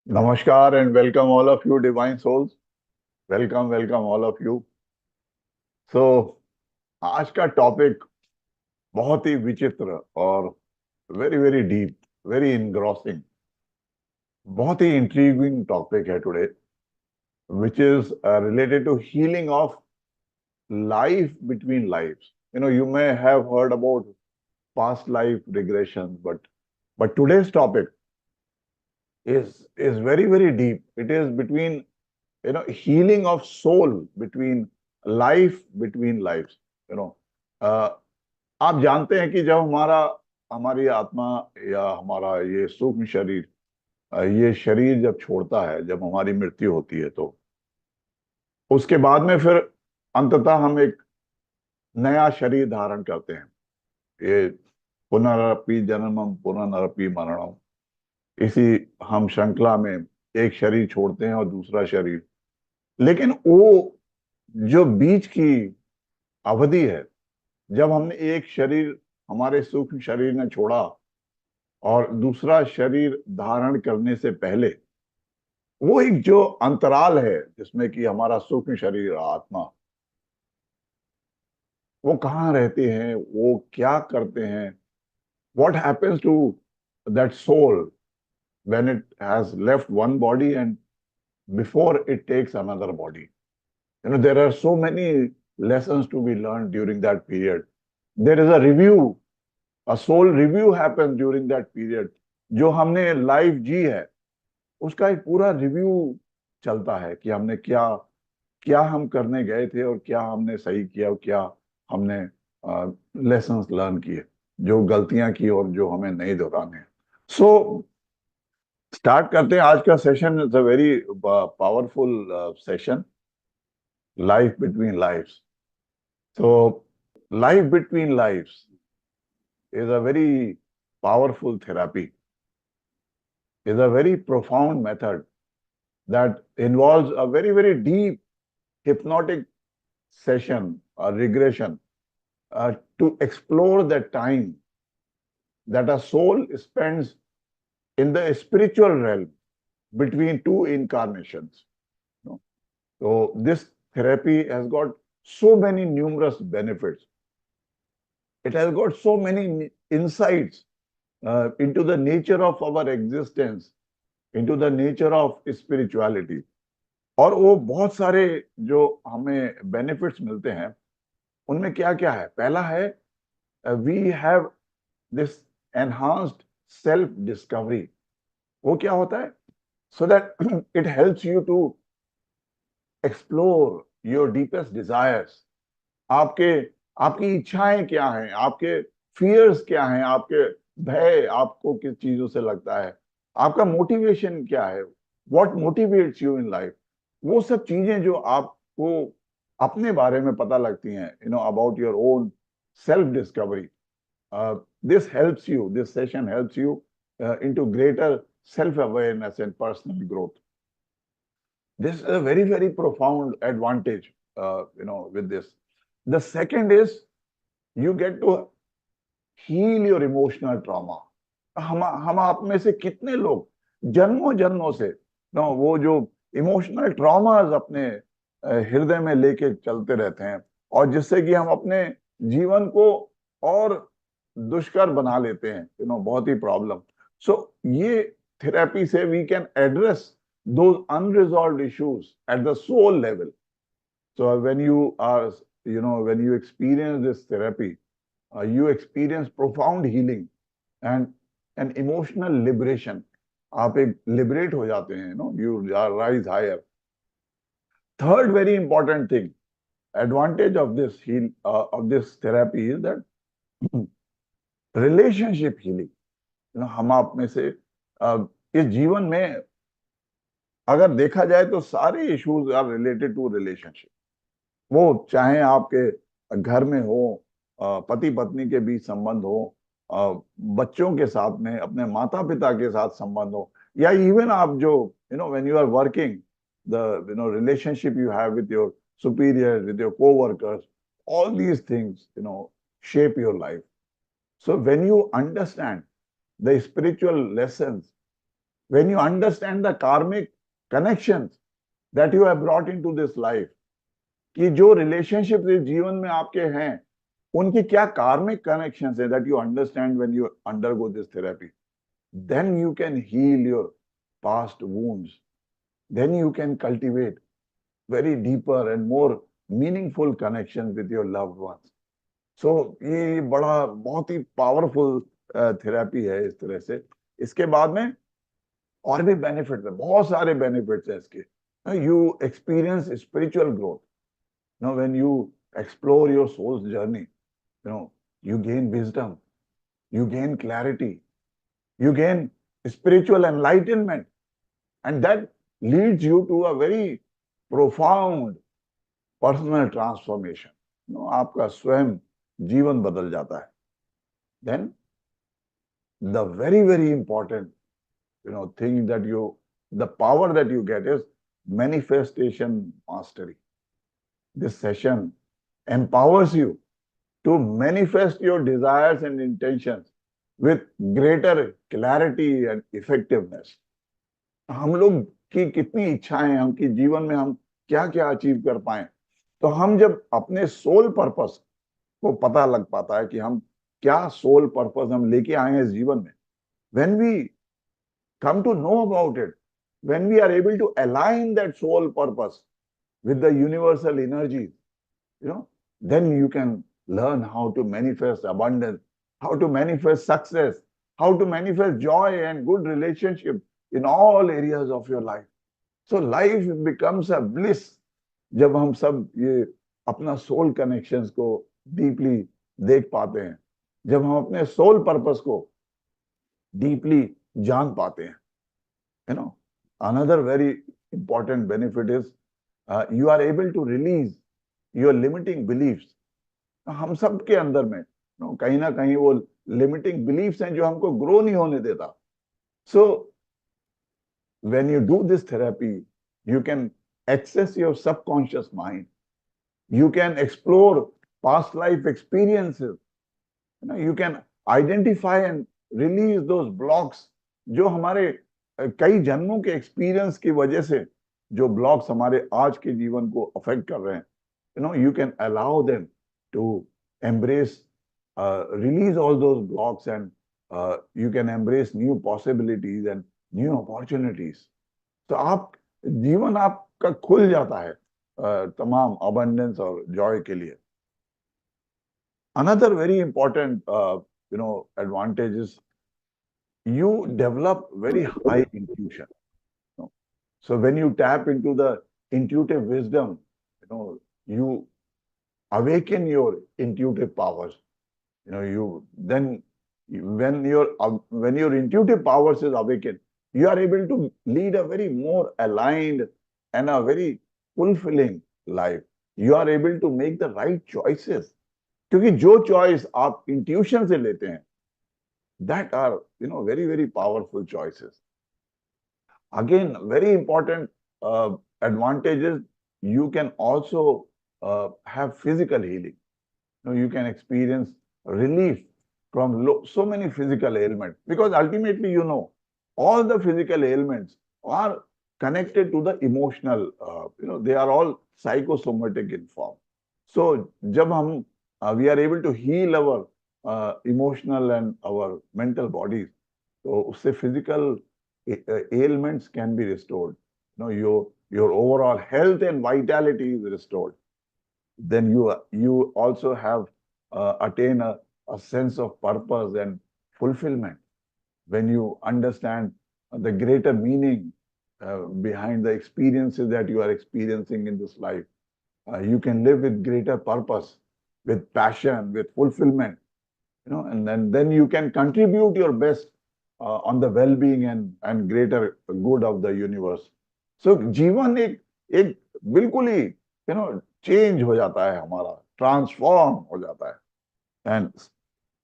Namaskar and welcome all of you, divine souls. Welcome all of you. So, आज का topic बहुत ही विचित्र और वेरी वेरी डीप, वेरी इनग्रॉसिंग, बहुत ही इंट्रीगिंग टॉपिक है today, which is related to healing of life between lives. You may have heard about past life regression, but today's topic is very very deep. It is between healing of soul between life between lives. you know uh, आप जानते हैं कि जब हमारी आत्मा या हमारा ये सूक्ष्म शरीर, ये शरीर जब छोड़ता है, जब हमारी मृत्यु होती है, तो उसके बाद में फिर अंततः हम एक नया शरीर धारण करते हैं। ये पुनरपि जन्मम पुनरपि मरणम, इसी हम श्रृंखला में एक शरीर छोड़ते हैं और दूसरा शरीर। लेकिन वो जो बीच की अवधि है, जब हमने एक शरीर, हमारे सूक्ष्म शरीर ने छोड़ा और दूसरा शरीर धारण करने से पहले, वो एक जो अंतराल है जिसमें कि हमारा सूक्ष्म शरीर आत्मा, वो कहाँ रहते हैं, वो क्या करते हैं, what happens to that soul when it has left one body and before it takes another body. There are so many lessons to be learned during that period. There is a review, a soul review happens during that period. जो हमने life जी है, उसका एक पूरा review चलता है कि हमने क्या क्या हम करने गए थे और क्या हमने सही किया और क्या हमने लेसन्स लर्न किए, जो गलतियां की और जो हमें नहीं दोहराने हैं। सो स्टार्ट करते हैं आज का session. It's a very powerful session, life between lifes. So life between lifes is a very powerful therapy, is a very profound method that involves a very, very deep hypnotic session or regression to explore the time that a soul spends in the spiritual realm between two incarnations. So this therapy has got so many numerous benefits. It has got so many insights into the nature of our existence, into the nature of spirituality. और वो बहुत सारे जो हमें benefits मिलते हैं, उनमें क्या क्या है? पहला है, we have this enhanced self discovery. वो क्या होता है? So that it helps you to explore your deepest desires. आपके आपकी इच्छाएं क्या हैं, आपके फियर्स क्या हैं, आपके भय आपको किस चीजों से लगता है, आपका मोटिवेशन क्या है, what motivates you in life. वो सब चीजें जो आपको अपने बारे में पता लगती हैं, about your own self discovery. This helps you, this session helps you into greater self awareness and personal growth. This is a very, very profound advantage, with this. The second is you get to heal your emotional trauma. हम आप में से कितने लोग जन्मों जन्मों से वो जो इमोशनल ट्रॉमास अपने हृदय में लेके चलते रहते हैं, और जिससे कि हम अपने जीवन को और दुष्कर बना लेते हैं, बहुत ही प्रॉब्लम। सो ये थेरेपी से we can address those unresolved issues at the soul level. So when you are, when you experience this therapy, you experience profound healing and an emotional liberation. आप एक liberate हो जाते हैं, you rise higher. Third very important thing, advantage of this therapy is that relationship healing. हम आप में से इस जीवन में अगर देखा जाए तो सारे issues are related to relationship. वो चाहे आपके घर में हो, पति पत्नी के बीच संबंध हो, बच्चों के साथ में अपने माता पिता के साथ संबंध हो, या इवन आप जो when you are working, the relationship you have with your superior, with your coworkers, all these things shape your life. So when you understand the spiritual lessons when you understand the karmic connections that you have brought into this life, कि जो relationship इस जीवन में आपके हैं उनकी क्या कार्मिक कनेक्शंस है, that you understand when you undergo this therapy, then you can heal your past wounds, then you can cultivate very deeper and more meaningful connections with your loved ones. So ये बड़ा बहुत ही powerful therapy है इस तरह से. इसके बाद में और भी बेनिफिट्स है, बहुत सारे बेनिफिट्स है इसके. You experience spiritual growth. When you explore your soul's journey, you gain wisdom, you gain clarity, you gain spiritual enlightenment, and that leads you to a very profound personal transformation. आपका स्वयं जीवन बदल जाता है. Then the very, very important thing that the power that you get is manifestation mastery. This session empowers you to manifest your desires and intentions with greater clarity and effectiveness. हम लोग की कितनी इच्छाएं हैं, हम की जीवन में हम क्या क्या अचीव कर पाए, तो हम जब अपने सोल पर्पस को पता लग पाता है कि हम क्या सोल पर्पस हम लेके आए हैं इस जीवन में, when we come to know about it, when we are able to align that soul purpose with the universal energies, then you can learn how to manifest abundance, how to manifest success, how to manifest joy and good relationship in all areas of your life. So life becomes a bliss जब हम सब ये अपना soul connections को deeply देख पाते हैं, जब हम अपने सोल पर्पस को डीपली जान पाते हैं. Another very important benefit is you are able to release your limiting beliefs. हम सब के अंदर में कहीं ना कहीं वो लिमिटिंग बिलीफ्स हैं जो हमको ग्रो नहीं होने देता. सो when you do this therapy, you can access your subconscious mind. You can explore past life experiences. You can identify and release those blocks जो हमारे कई जन्मों के एक्सपीरियंस की वजह से जो ब्लॉक्स हमारे आज के जीवन को अफेक्ट कर रहे हैं. You can allow them to embrace, release all those blocks, and you can embrace new possibilities and new opportunities. तो आप जीवन आपका खुल जाता है तमाम abundance और joy के लिए. Another very important advantage is you develop very high intuition. So when you tap into the intuitive wisdom, you awaken your intuitive powers. When your intuitive powers is awakened, you are able to lead a very more aligned and a very fulfilling life. You are able to make the right choices. क्योंकि जो choice आप intuition से लेते हैं, that are very, very powerful choices. Again, very important advantages, you can also have physical healing. You can experience relief from so many physical ailments, because ultimately, all the physical ailments are connected to the emotional, they are all psychosomatic in form. So, जब we are able to heal our emotional and our mental bodies, so उससे physical ailments can be restored. Your overall health and vitality is restored. Then you also have attain a sense of purpose and fulfillment when you understand the greater meaning behind the experiences that you are experiencing in this life. You can live with greater purpose, with passion, with fulfillment, and then you can contribute your best on the well-being and greater good of the universe. So जीवन एक बिल्कुल ही change हो जाता है हमारा, transform हो जाता है. And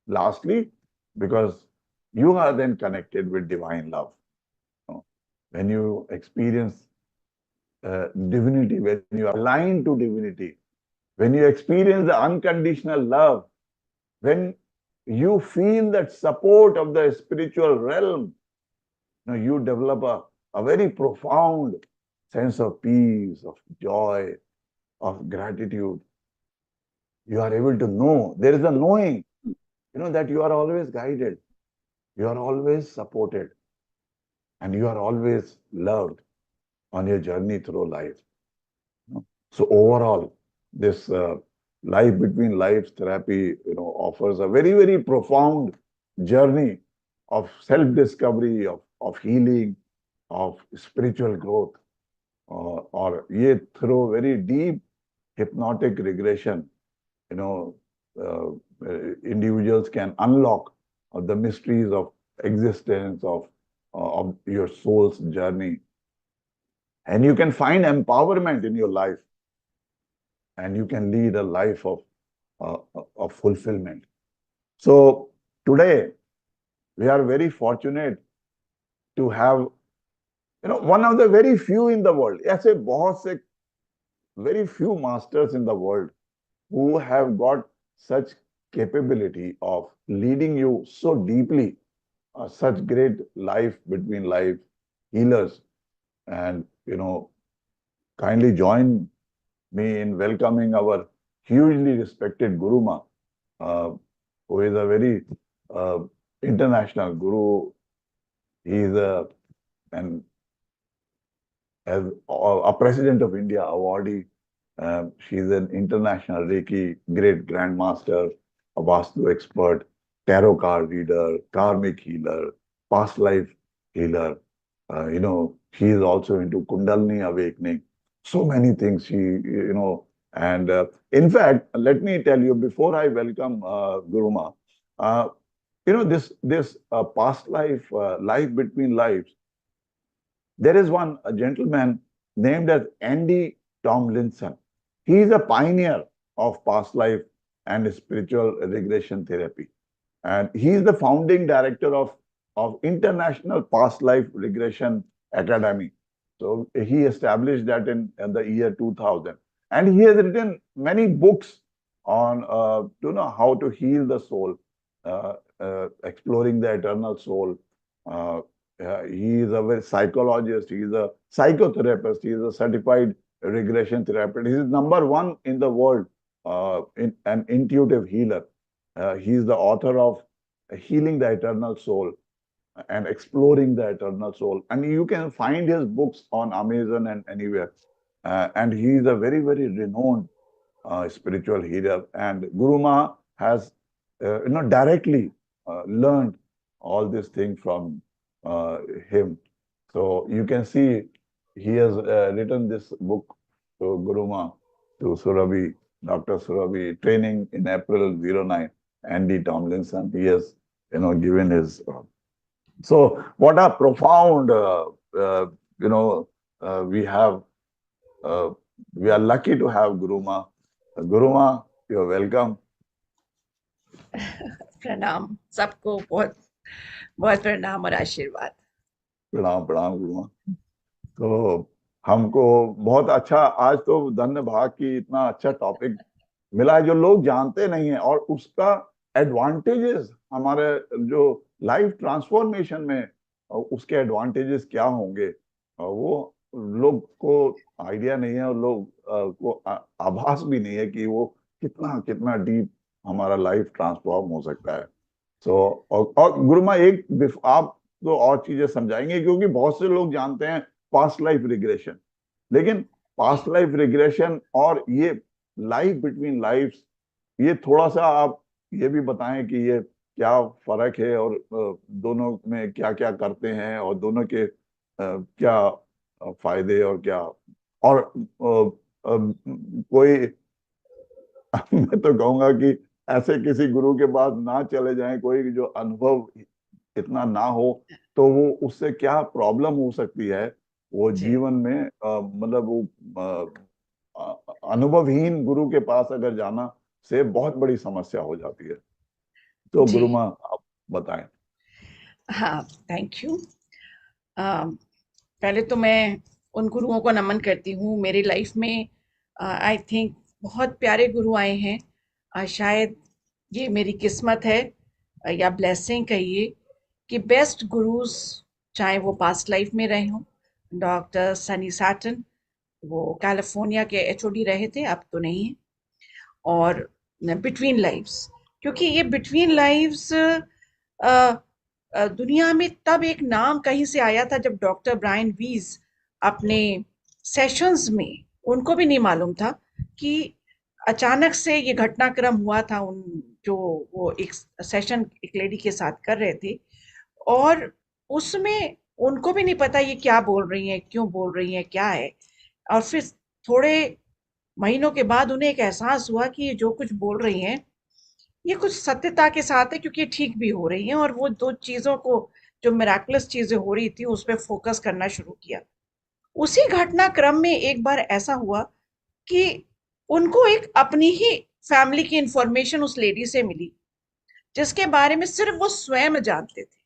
lastly, because you are then connected with divine love. When you experience divinity, when you are aligned to divinity, when you experience the unconditional love, when you feel that support of the spiritual realm, You develop a very profound sense of peace, of joy, of gratitude. You are able to know. There is a knowing, that you are always guided, you are always supported, and you are always loved on your journey through life. So overall, this life between lives therapy, offers a very, very profound journey of self-discovery, of healing, of spiritual growth, or through very deep hypnotic regression, you know, individuals can unlock the mysteries of existence, of your soul's journey, and you can find empowerment in your life, and you can lead a life of fulfillment. So today we are very fortunate to have, one of the very few in the world. ऐसे बहुत से very few masters in the world who have got such capability of leading you so deeply, such great life between life healers. And, kindly join me in welcoming our hugely respected Guru Ma, uh, who is a very uh, international guru. He is an as a President of India awardee. She's an international Reiki great grandmaster, a Vastu expert, tarot card reader, karmic healer, past life healer. She is also into Kundalini awakening. So many things and in fact, let me tell you before I welcome Guruma, this past life, life between lives. There is one a gentleman named as Andy Tomlinson. He is a pioneer of past life and spiritual regression therapy. And he is the founding director of International Past Life Regression Academy. So he established that in the year 2000. And he has written many books on how to heal the soul, exploring the eternal soul, uh, he is a very psychologist, he is a psychotherapist, he is a certified regression therapist. He is number one in the world, in an intuitive healer. He is the author of Healing the Eternal Soul and Exploring the Eternal Soul. And you can find his books on Amazon and anywhere. And he is a very, very renowned spiritual healer. And Guru Ma has, directly learned all these things from uh, him. So you can see he has written this book to Guru Ma, to Surabhi, Dr. Surabhi, training in April '09. Andy Tomlinson, he has, given his. So what a profound, you know, we have. Uh, we are lucky to have Guru Ma. Guru Ma, you're welcome. प्रणाम सबको, बहुत बहुत प्रणाम और आशीर्वाद। प्रणाम प्रणाम गुरु माँ। तो हमको बहुत अच्छा, आज तो धन्य भाग की इतना अच्छा टॉपिक मिला है जो लोग जानते नहीं है, और उसका एडवांटेजेस हमारे जो लाइफ ट्रांसफॉर्मेशन में उसके एडवांटेजेस क्या होंगे, वो लोग को आइडिया नहीं है, और लोग को आभास भी नहीं है कि वो कितना कितना डीप हमारा लाइफ ट्रांसफॉर्म हो सकता है। सो और गुरुमा एक आप तो और चीजें समझाएंगे, क्योंकि बहुत से लोग जानते हैं पास्ट लाइफ रिग्रेशन, लेकिन पास्ट लाइफ रिग्रेशन और ये लाइफ बिटवीन लाइफ्स, ये थोड़ा सा आप ये भी बताएं कि ये क्या फर्क है, और दोनों में क्या क्या करते हैं, और दोनों के क्या फायदे और क्या, और कोई मैं तो कहूंगा कि ऐसे किसी गुरु के पास ना चले जाएं कोई जो अनुभव इतना ना हो, तो वो उससे क्या प्रॉब्लम हो सकती है, वो जी जीवन में मतलब वो अनुभवहीन गुरु के पास अगर जाना से बहुत बड़ी समस्या हो जाती है। तो जी गुरु माँ आप बताएं। हाँ, थैंक यू। पहले तो मैं उन गुरुओं को नमन करती हूँ। मेरी लाइफ में आई थिंक बहुत प्यारे गुरु आए हैं। शायद ये मेरी किस्मत है, या ब्लेसिंग कहिए, कि बेस्ट गुरुज चाहे वो पास्ट लाइफ में रहे हों। डॉक्टर सनी सैटन, वो कैलिफोर्निया के एचओडी रहे थे, अब तो नहीं है। और बिटवीन लाइव्स, क्योंकि ये बिटवीन लाइव्स दुनिया में तब एक नाम कहीं से आया था जब डॉक्टर ब्रायन वीज अपने सेशंस में, उनको भी नहीं मालूम था कि अचानक से ये घटनाक्रम हुआ था। उन जो वो एक सेशन एक लेडी के साथ कर रहे थे, और उसमें उनको भी नहीं पता ये क्या बोल रही हैं, क्यों बोल रही हैं, क्या है। और फिर थोड़े महीनों के बाद उन्हें एक एहसास हुआ कि ये जो कुछ बोल रही हैं ये कुछ सत्यता के साथ है, क्योंकि ये ठीक भी हो रही हैं। और वो दो चीजों को, जो मिराकुलस चीजें हो रही थी, उस पर फोकस करना शुरू किया। उसी घटनाक्रम में एक बार ऐसा हुआ कि उनको एक अपनी ही फैमिली की इंफॉर्मेशन उस लेडी से मिली, जिसके बारे में सिर्फ वो स्वयं जानते थे।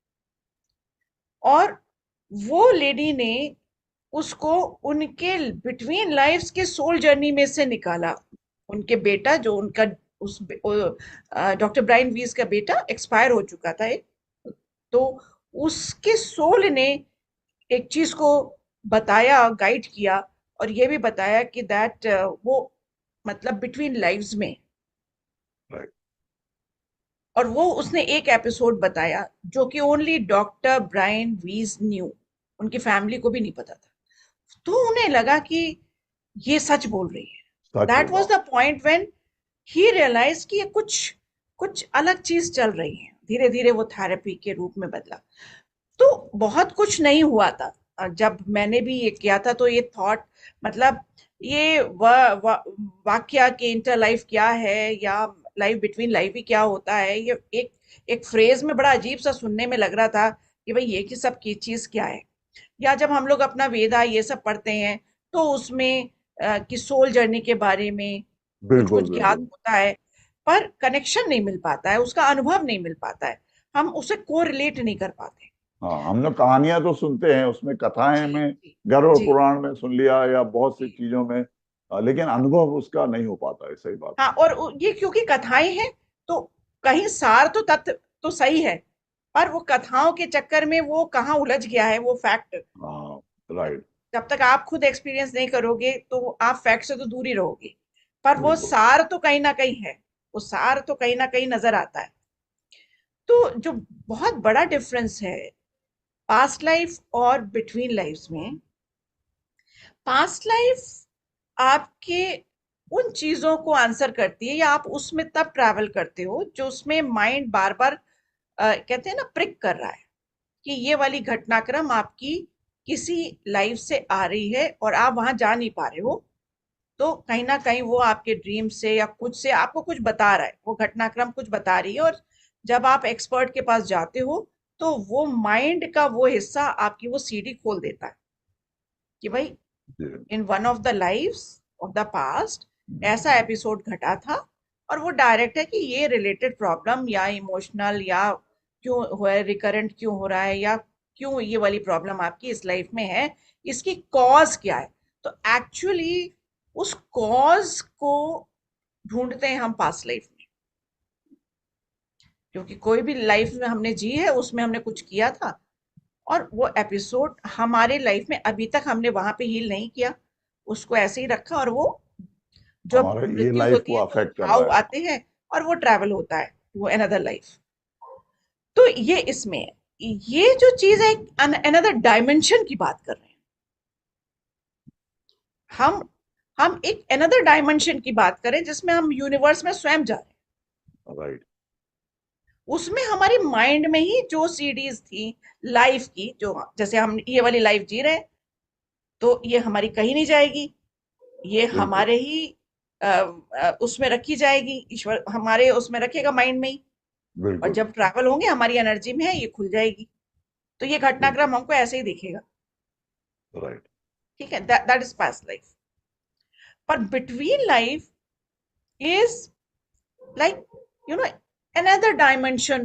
और वो लेडी ने उसको उनके बिटवीन लाइफ्स के सोल जर्नी में से निकाला। उनके बेटा, जो उनका उस डॉक्टर ब्रायन वीज का बेटा एक्सपायर हो चुका था एक, तो उसके सोल ने एक चीज को बताया, गाइड किया, और ये भी बताया कि दैट वो मतलब बिटवीन लाइव्स में। राइट। और वो उसने एक एपिसोड बताया जो कि ओनली डॉक्टर ब्रायन वीज न्यू, उनकी फैमिली को भी नहीं पता था। तो उन्हें लगा कि ये सच बोल रही है। सच दैट होगा। Was the point when he realize कि ये कुछ कुछ अलग चीज चल रही है। धीरे धीरे वो थेरेपी के रूप में बदला। तो बहुत कुछ नहीं हुआ था। जब मैंने भी ये किया था तो ये थॉट, मतलब ये वाक्य के इंटर लाइफ क्या है, या लाइफ बिटवीन लाइफ ही क्या होता है, ये एक एक फ्रेज में बड़ा अजीब सा सुनने में लग रहा था कि भाई ये की सब की चीज क्या है। या जब हम लोग अपना वेदा ये सब पढ़ते हैं, तो उसमें कि सोल जर्नी के बारे में कुछ बिल्कुल कुछ ज्ञात बिल्कुल। होता है, पर कनेक्शन नहीं मिल पाता है, उसका अनुभव नहीं मिल पाता है, हम उसे को रिलेट नहीं कर पाते। हाँ, हम लोग कहानियां तो सुनते हैं, उसमें कथाएं जी में, जी गरुड़ जी पुराण में सुन लिया या बहुत सी जी। चीजों में, लेकिन अनुभव उसका नहीं हो पाता है। सही बात हाँ, और ये क्योंकि कथाएं हैं, तो कहीं सार तो तथ्य तो सही है, पर वो कथाओं के चक्कर में वो कहाँ उलझ गया है वो फैक्ट। है। हाँ। राइट। जब तक आप खुद एक्सपीरियंस नहीं करोगे तो आप फैक्ट से तो दूर ही रहोगे। पर वो बिल्कुल। सार तो कहीं ना कहीं है, वो सार तो कहीं ना कहीं नजर आता है। तो जो बहुत बड़ा डिफरेंस है पास्ट लाइफ और बिटवीन लाइफ्स में, पास्ट लाइफ आपके उन चीजों को आंसर करती है, या आप उसमें तब ट्रैवल करते हो जो उसमें माइंड बार बार कहते हैं ना, प्रिक कर रहा है कि ये वाली घटनाक्रम आपकी किसी लाइफ से आ रही है और आप वहां जा नहीं पा रहे हो। तो कहीं ना कहीं वो आपके ड्रीम से या कुछ से आपको कुछ बता रहा है, वो घटनाक्रम कुछ बता रही है। और जब आप एक्सपर्ट के पास जाते हो, तो वो माइंड का वो हिस्सा आपकी वो सीडी खोल देता है कि भाई जी। In one of the lives of the past ऐसा एपिसोड घटा था, और वो डायरेक्ट है कि ये रिलेटेड प्रॉब्लम या इमोशनल, या क्यों हो है, रिकरेंट क्यों हो रहा है, या क्यों ये वाली प्रॉब्लम आपकी इस लाइफ में है, इसकी कॉज क्या है। तो एक्चुअली उस कॉज को ढूंढते हैं हम पास्ट लाइफ में, क्योंकि कोई भी लाइफ में हमने जी है, उसमें हमने कुछ किया था, और वो एपिसोड हमारे लाइफ में अभी तक हमने वहां पे हील नहीं किया, उसको ऐसे ही रखा। और वो जब हमारे ये मृत्यु लाइफ होती को है तो अफेक्ट कर भाव रहा है। आते हैं, और वो ट्रैवल होता है वो अनदर लाइफ। तो ये इसमें है। ये जो चीज है, अनदर डायमेंशन की बात कर रहे हैं हम हम एक अनदर डायमेंशन की बात करें जिसमें हम यूनिवर्स में स्वयं जा रहे हैं। राइट। उसमें हमारी माइंड में ही जो सीडीज थी लाइफ की, जो जैसे हम ये वाली लाइफ जी रहे हैं, तो ये हमारी कहीं नहीं जाएगी, ये बिल्कुल हमारे ही उसमें रखी जाएगी, ईश्वर हमारे उसमें रखेगा माइंड में ही। और बिल्कुल। जब ट्रैवल होंगे हमारी एनर्जी में है, ये खुल जाएगी। तो ये बिल्कुल। घटनाक्रम हमको ऐसे ही दिखेगा। राइट। ठीक है, दैट इज पास्ट लाइफ। पर between life is like, you know, another dimension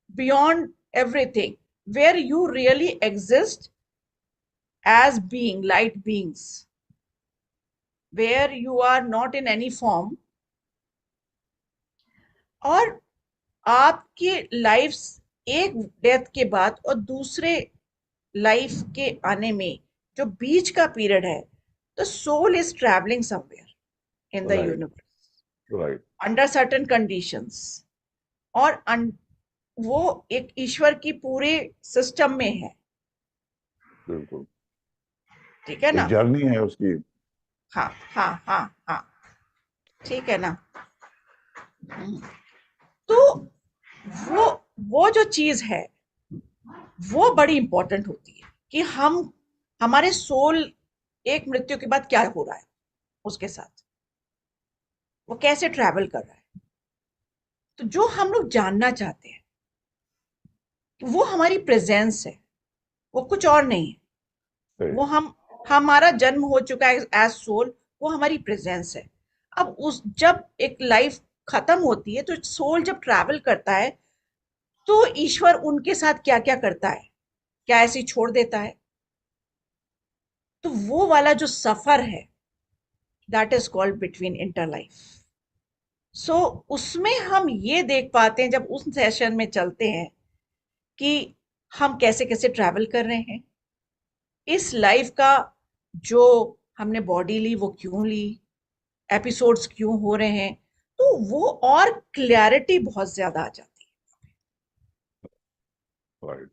beyond everything, where you really exist as being light beings, where you are not in any form, और आपकी लाइफ एक death के बाद और दूसरे life के आने में जो बीच का पीरियड है, the soul is travelling somewhere in the right, universe right, under certain conditions, और वो एक ईश्वर की पूरे सिस्टम में है, बिल्कुल। ठीक है एक ना? जर्नी है उसकी। हाँ हाँ हाँ हाँ, ठीक है ना? तो वो वो जो चीज है वो बड़ी इंपॉर्टेंट होती है कि हमारे सोल एक मृत्यु के बाद क्या हो रहा है उसके साथ, वो कैसे ट्रैवल कर रहा है। तो जो हम लोग जानना चाहते हैं वो हमारी प्रेजेंस है, वो कुछ और नहीं है। सही। वो हमारा जन्म हो चुका है एज सोल, वो हमारी प्रेजेंस है। अब उस जब एक लाइफ खत्म होती है तो सोल जब ट्रैवल करता है तो ईश्वर उनके साथ क्या क्या करता है, क्या ऐसे ही छोड़ देता है? तो वो वाला जो सफर है, that is called between inter life. So उसमें हम ये देख पाते हैं जब उस सेशन में चलते हैं कि हम कैसे कैसे ट्रैवल कर रहे हैं, इस लाइफ का जो हमने बॉडी ली वो क्यों ली, एपिसोड्स क्यों हो रहे हैं, तो वो और क्लैरिटी बहुत ज्यादा आ जाती है। राइट।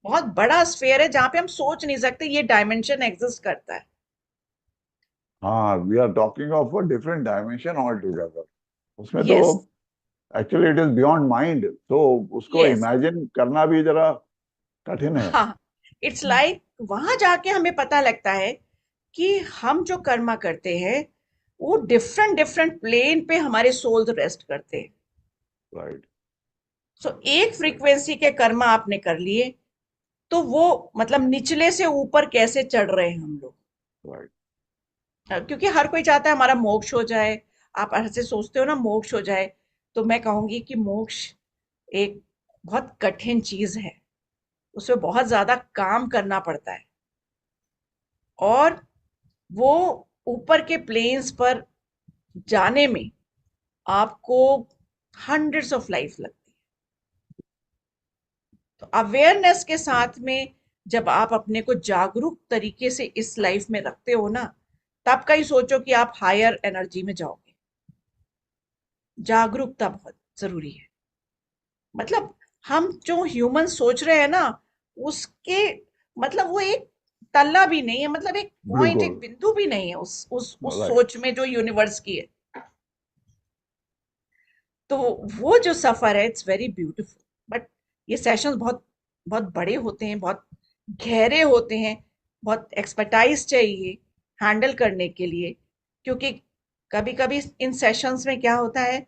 बहुत बड़ा स्फेयर है जहां पे हम सोच नहीं सकते ये डायमेंशन एग्जिस्ट करता है। हाँ, we are talking of a different dimension all together. उसमें तो yes, actually it is beyond mind, तो उसको यस, इमेजिन करना भी जरा कठिन है। हाँ, इट्स लाइक वहां जाके हमें पता लगता है कि हम जो कर्मा करते हैं वो डिफरेंट डिफरेंट प्लेन पे हमारे सोल्स रेस्ट करते हैं। राइट, सो एक फ्रीक्वेंसी के कर्मा आपने कर लिए तो वो मतलब निचले से ऊपर कैसे चढ़ रहे हैं हम लोग। राइट। क्योंकि हर कोई चाहता है हमारा मोक्ष हो जाए। आप ऐसे सोचते हो ना मोक्ष हो जाए, तो मैं कहूंगी कि मोक्ष एक बहुत कठिन चीज है, उसमें बहुत ज्यादा काम करना पड़ता है, और वो ऊपर के प्लेन्स पर जाने में आपको हंड्रेड्स ऑफ लाइफ लगती है। तो अवेयरनेस के साथ में जब आप अपने को जागरूक तरीके से इस लाइफ में रखते हो ना, तब कहीं सोचो कि आप हायर एनर्जी में जाओगे। जागरूकता बहुत जरूरी है। मतलब हम जो ह्यूमन सोच रहे हैं ना, उसके मतलब वो एक तल्ला भी नहीं है, मतलब एक पॉइंट, बिल्कुल। एक बिंदु भी नहीं है उस राइट। सोच में जो यूनिवर्स की है। तो वो जो सफर है इट्स वेरी ब्यूटीफुल, बट ये सेशंस बहुत बहुत बड़े होते हैं, बहुत गहरे होते हैं, बहुत एक्सपर्टाइज चाहिए हैंडल करने के लिए। क्योंकि कभी कभी इन सेशंस में क्या होता है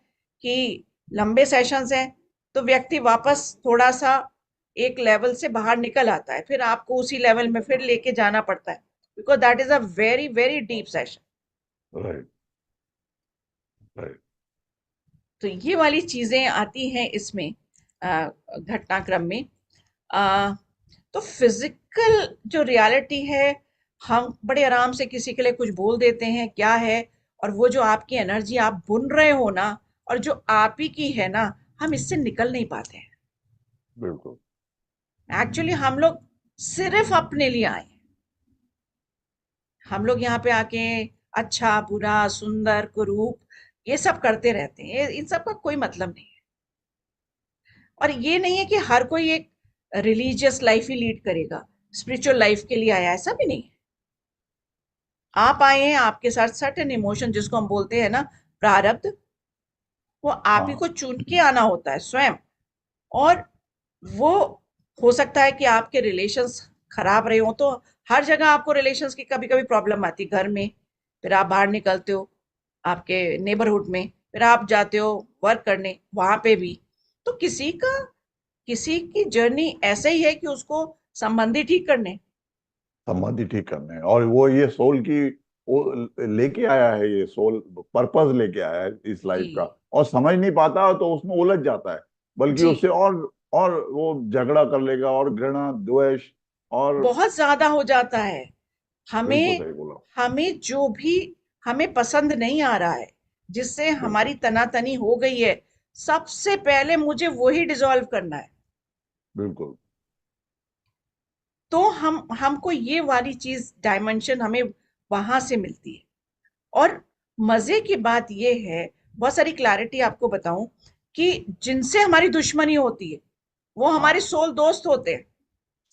कि लंबे सेशंस हैं तो व्यक्ति वापस थोड़ा सा एक लेवल से बाहर निकल आता है, फिर आपको उसी लेवल में फिर लेके जाना पड़ता है, because that is a very very deep session. Right, right. तो ये वाली चीजें आती हैं इसमें घटनाक्रम में। अ, तो फिजिकल जो रियलिटी है, हम बड़े आराम से किसी के लिए कुछ बोल देते हैं क्या है, और वो जो आपकी एनर्जी आप बुन रहे हो ना, और जो आप ही की है ना, हम इससे निकल नहीं पाते हैं। बिल्कुल। एक्चुअली हम लोग सिर्फ अपने लिए आए हैं। हम लोग यहाँ पे आके अच्छा बुरा सुंदर कुरूप ये सब करते रहते हैं, इन सब का कोई मतलब नहीं है। और ये नहीं है कि हर कोई एक रिलीजियस लाइफ ही लीड करेगा, स्पिरिचुअल लाइफ के लिए आया, ऐसा भी नहीं है। आप आए हैं, आपके साथ सर्टेन इमोशन जिसको हम बोलते हैं ना प्रारब्ध, वो आप ही हाँ। को चुन के आना होता है स्वयं। और वो हो सकता है कि आपके रिलेशंस खराब रहे हो, तो हर जगह आपको रिलेशंस की कभी कभी प्रॉब्लम आती है, घर में, फिर आप बाहर निकलते हो आपके नेबरहुड में, फिर आप जाते हो वर्क करने वहां पे भी। तो किसी की जर्नी ऐसे ही है कि उसको संबंधी ठीक करने। संबंधी ठीक करने हैं, और वो ये सोल की वो लेके आया है, ये सोल पर्पस लेके आया है इस जी, लाइफ का, और समझ नहीं पाता तो उसमें उलझ जाता है, बल्कि जी, उससे और वो झगड़ा कर लेगा, और घृणा द्वेष, और बहुत ज्यादा हो जाता है। बिल्कुल हमें सही बोला। हमें जो भी हमें पसंद नहीं आ रहा है, जिससे हमारी बिल्कुल, तनातनी हो गई है, सबसे पहले मुझे वही डिसॉल्व करना है। बिल्कुल। तो हम हमको ये वाली चीज डायमेंशन हमें वहां से मिलती है। और मजे की बात ये है, बहुत सारी क्लैरिटी आपको बताऊं, कि जिनसे हमारी दुश्मनी होती है वो हमारे हाँ, सोल दोस्त होते हैं।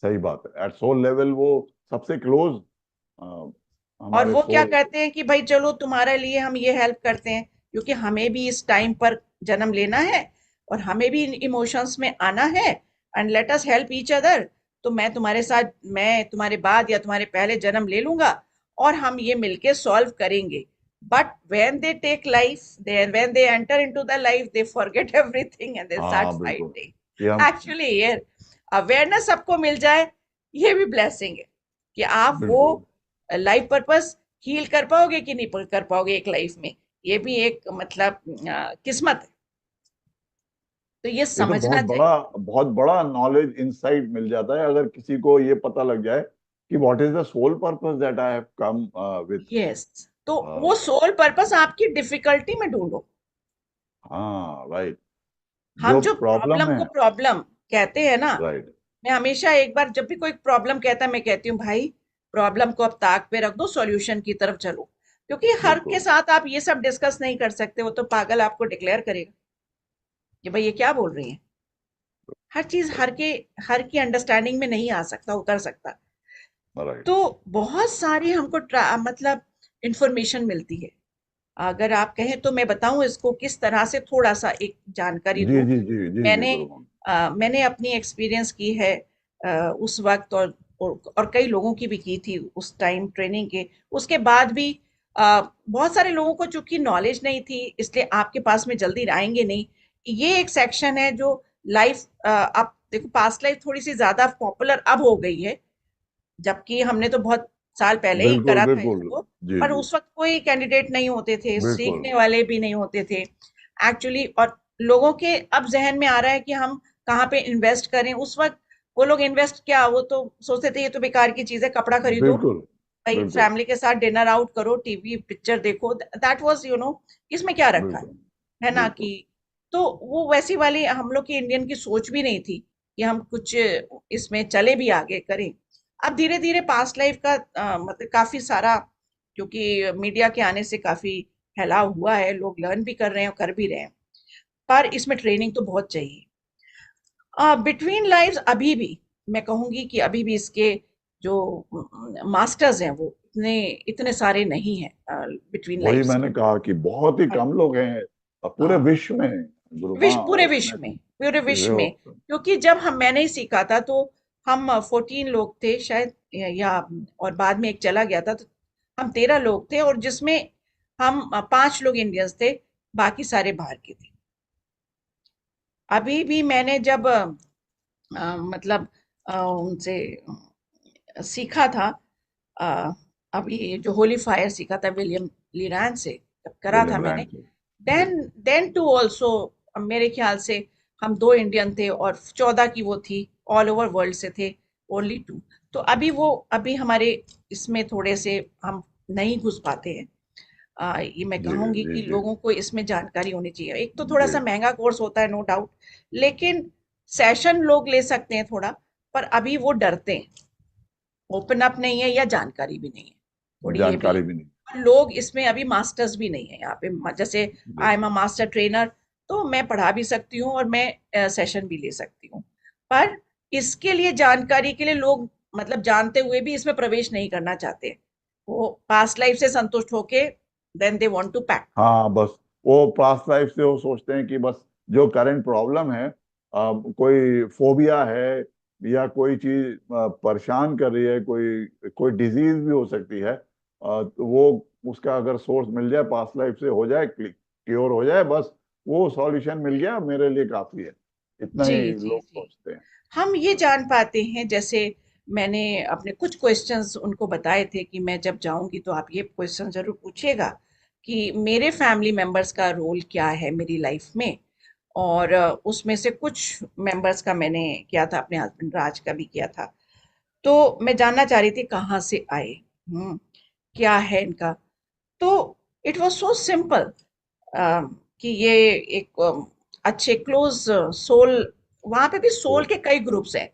सही बात है, एट सोल लेवल वो सबसे क्लोज और हमारे वो क्या सोल। कहते हैं कि भाई चलो तुम्हारे लिए हम ये हेल्प करते हैं, क्योंकि हमें भी इस टाइम पर जन्म लेना है और हमें भी इन इमोशंस में आना है, and let us help each other. तो मैं तुम्हारे साथ, मैं तुम्हारे बाद या तुम्हारे पहले जन्म ले लूंगा और हम ये मिलके सॉल्व करेंगे। But when they take life, they when they enter into the life, they forget everything and they start हाँ बिल्कुल। ये फाइटिंग। हम एक्चुअली ये अवेयरनेस सबको मिल जाए, ये भी ब्लेसिंग है कि आप वो बिल्कुल। लाइफ पर्पस हील कर पाओगे कि नहीं कर पाओगे एक लाइफ में, ये भी एक मतलब किस्मत है। तो ये ये तो समझना चाहिए। बहुत बड़ा नॉलेज इंसाइट मिल जाता है अगर किसी को ये पता लग जाए कि what is the soul purpose that I have come with. Yes, तो वो सोल पर्पस आपकी डिफिकल्टी में ढूंढो। हाँ राइट। हम जो जो प्रॉब्लम प्रॉब्लम है। को प्रॉब्लम कहते हैं ना, राइट। मैं हमेशा एक बार जब भी कोई प्रॉब्लम कहता है मैं कहती हूँ भाई प्रॉब्लम को अब ताक पे रख दो, सॉल्यूशन की तरफ चलो। क्योंकि हर के बिल्कुल साथ आप ये सब डिस्कस नहीं कर सकते, वो तो पागल आपको डिक्लेयर करेगा कि भाई ये क्या बोल रही है। हर चीज हर की अंडरस्टैंडिंग में नहीं आ सकता, उतर सकता। राइट। तो बहुत सारी हमको मतलब इंफॉर्मेशन मिलती है। अगर आप कहें तो मैं बताऊं इसको किस तरह से, थोड़ा सा एक जानकारी जी दूं। जी जी जी जी मैंने बिल्कुल। मैंने अपनी एक्सपीरियंस की है उस वक्त, और कई लोगों की भी की थी उस टाइम ट्रेनिंग के। उसके बाद भी बहुत सारे लोगों को चूंकि नॉलेज नहीं थी, इसलिए आपके पास में जल्दी आएंगे नहीं। ये एक सेक्शन है जो लाइफ, आप देखो पास्ट लाइफ थोड़ी सी ज्यादा पॉपुलर अब हो गई है, जबकि हमने तो बहुत साल पहले ही बिल्कुल करा था बिल्कुल। इसको। जी पर जी उस वक्त कोई कैंडिडेट नहीं होते थे, बिल्कुल सीखने वाले भी नहीं होते थे एक्चुअली। और लोगों के अब जहन में आ रहा है कि हम कहाँ पे इन्वेस्ट करें। उस वक्त वो लोग इन्वेस्ट क्या, वो तो सोचते थे ये तो बेकार की चीज है, कपड़ा खरीदो बिल्कुल भाई, बिल्कुल फैमिली के साथ डिनर आउट करो, टीवी पिक्चर देखो, दैट वाज इसमें क्या रखा बिल्कुल है ना बिल्कुल। कि। तो वो वैसी वाली हम लोग की इंडियन की सोच भी नहीं थी कि हम कुछ इसमें चले भी आगे करें। अब धीरे धीरे पास्ट लाइफ का मतलब काफी सारा, क्योंकि मीडिया के आने से काफी फैलाव हुआ है, लोग लर्न भी कर रहे हैं और कर भी रहे हैं। पर इसमें ट्रेनिंग तो बहुत चाहिए। बिटवीन लाइव्स अभी भी मैं कहूंगी कि अभी भी इसके जो मास्टर्स हैं वो इतने इतने सारे नहीं हैं बिटवीन वही लाइव्स मैंने के। कहा कि बहुत ही और, कम लोग हैं पूरे हाँ, विश्व में। गुरुमा पूरे उसमें विश्व में, पूरे विश्व में। जो- क्योंकि जब मैंने ही सीखा था तो हम 14 लोग थे शायद, या और बाद में एक चला गया था, तो हम 13 लोग थे, और जिसमें हम 5 लोग इंडियंस थे, बाकी सारे बाहर के थे। अभी भी मैंने जब मतलब उनसे सीखा था, अ, अभी जो होली फायर सीखा था विलियम लीरैंड से, जब करा था विलियम मैंने, रैंड। जी। देन टू ऑल्सो मेरे ख्याल से हम 2 इंडियन थे और 14 की वो थी, ऑल ओवर वर्ल्ड से थे ओनली 2। तो अभी हमारे इसमें थोड़े से हम नहीं घुस पाते हैं। ये मैं जी कहूंगी जी कि जी लोगों को इसमें जानकारी होनी चाहिए। एक तो थोड़ा जी। सा महंगा कोर्स होता है, नो डाउट, लेकिन सेशन लोग ले सकते हैं थोड़ा, पर अभी वो डरते हैं, ओपन अप नहीं है या जानकारी भी नहीं है, थोड़ी ये भी जानकारी भी नहीं। है। लोग इसमें अभी मास्टर्स भी नहीं है यहाँ पे, जैसे आई एम बिल्कुल। अ मास्टर ट्रेनर, तो मैं पढ़ा भी सकती हूँ और मैं सेशन भी ले सकती हूँ। पर इसके लिए जानकारी के लिए लोग मतलब जानते हुए भी इसमें प्रवेश नहीं करना चाहते। वो पास्ट लाइफ से संतुष्ट होके then they want to pack. हाँ बस वो पास्ट लाइफ से वो सोचते हैं कि बस जो करंट प्रॉब्लम है, कोई फोबिया है या कोई चीज परेशान कर रही है, कोई कोई डिजीज भी हो सकती है, तो वो उसका अगर सोर्स मिल जाए, पास्ट लाइफ से हो जाए, क्योर हो जाए, बस वो सॉल्यूशन मिल गया, मेरे लिए काफी है। इतना जी ही जी लोग जी, सोचते हैं। हम ये जान पाते हैं, जैसे मैंने अपने कुछ क्वेश्चंस उनको बताए थे कि मैं जब जाऊंगी तो आप ये क्वेश्चन जरूर पूछिएगा कि मेरे फैमिली मेंबर्स का रोल क्या है मेरी लाइफ में। और उसमें से कुछ मेंबर्स का मैंने किया था, अपने हस्बैंड राज का भी किया था। तो मैं जानना चाह रही थी कहाँ से आए, क्या है इनका। तो इट वाज सो सिंपल कि ये एक अच्छे क्लोज सोल, वहां पे भी सोल तो के कई ग्रुप्स हैं।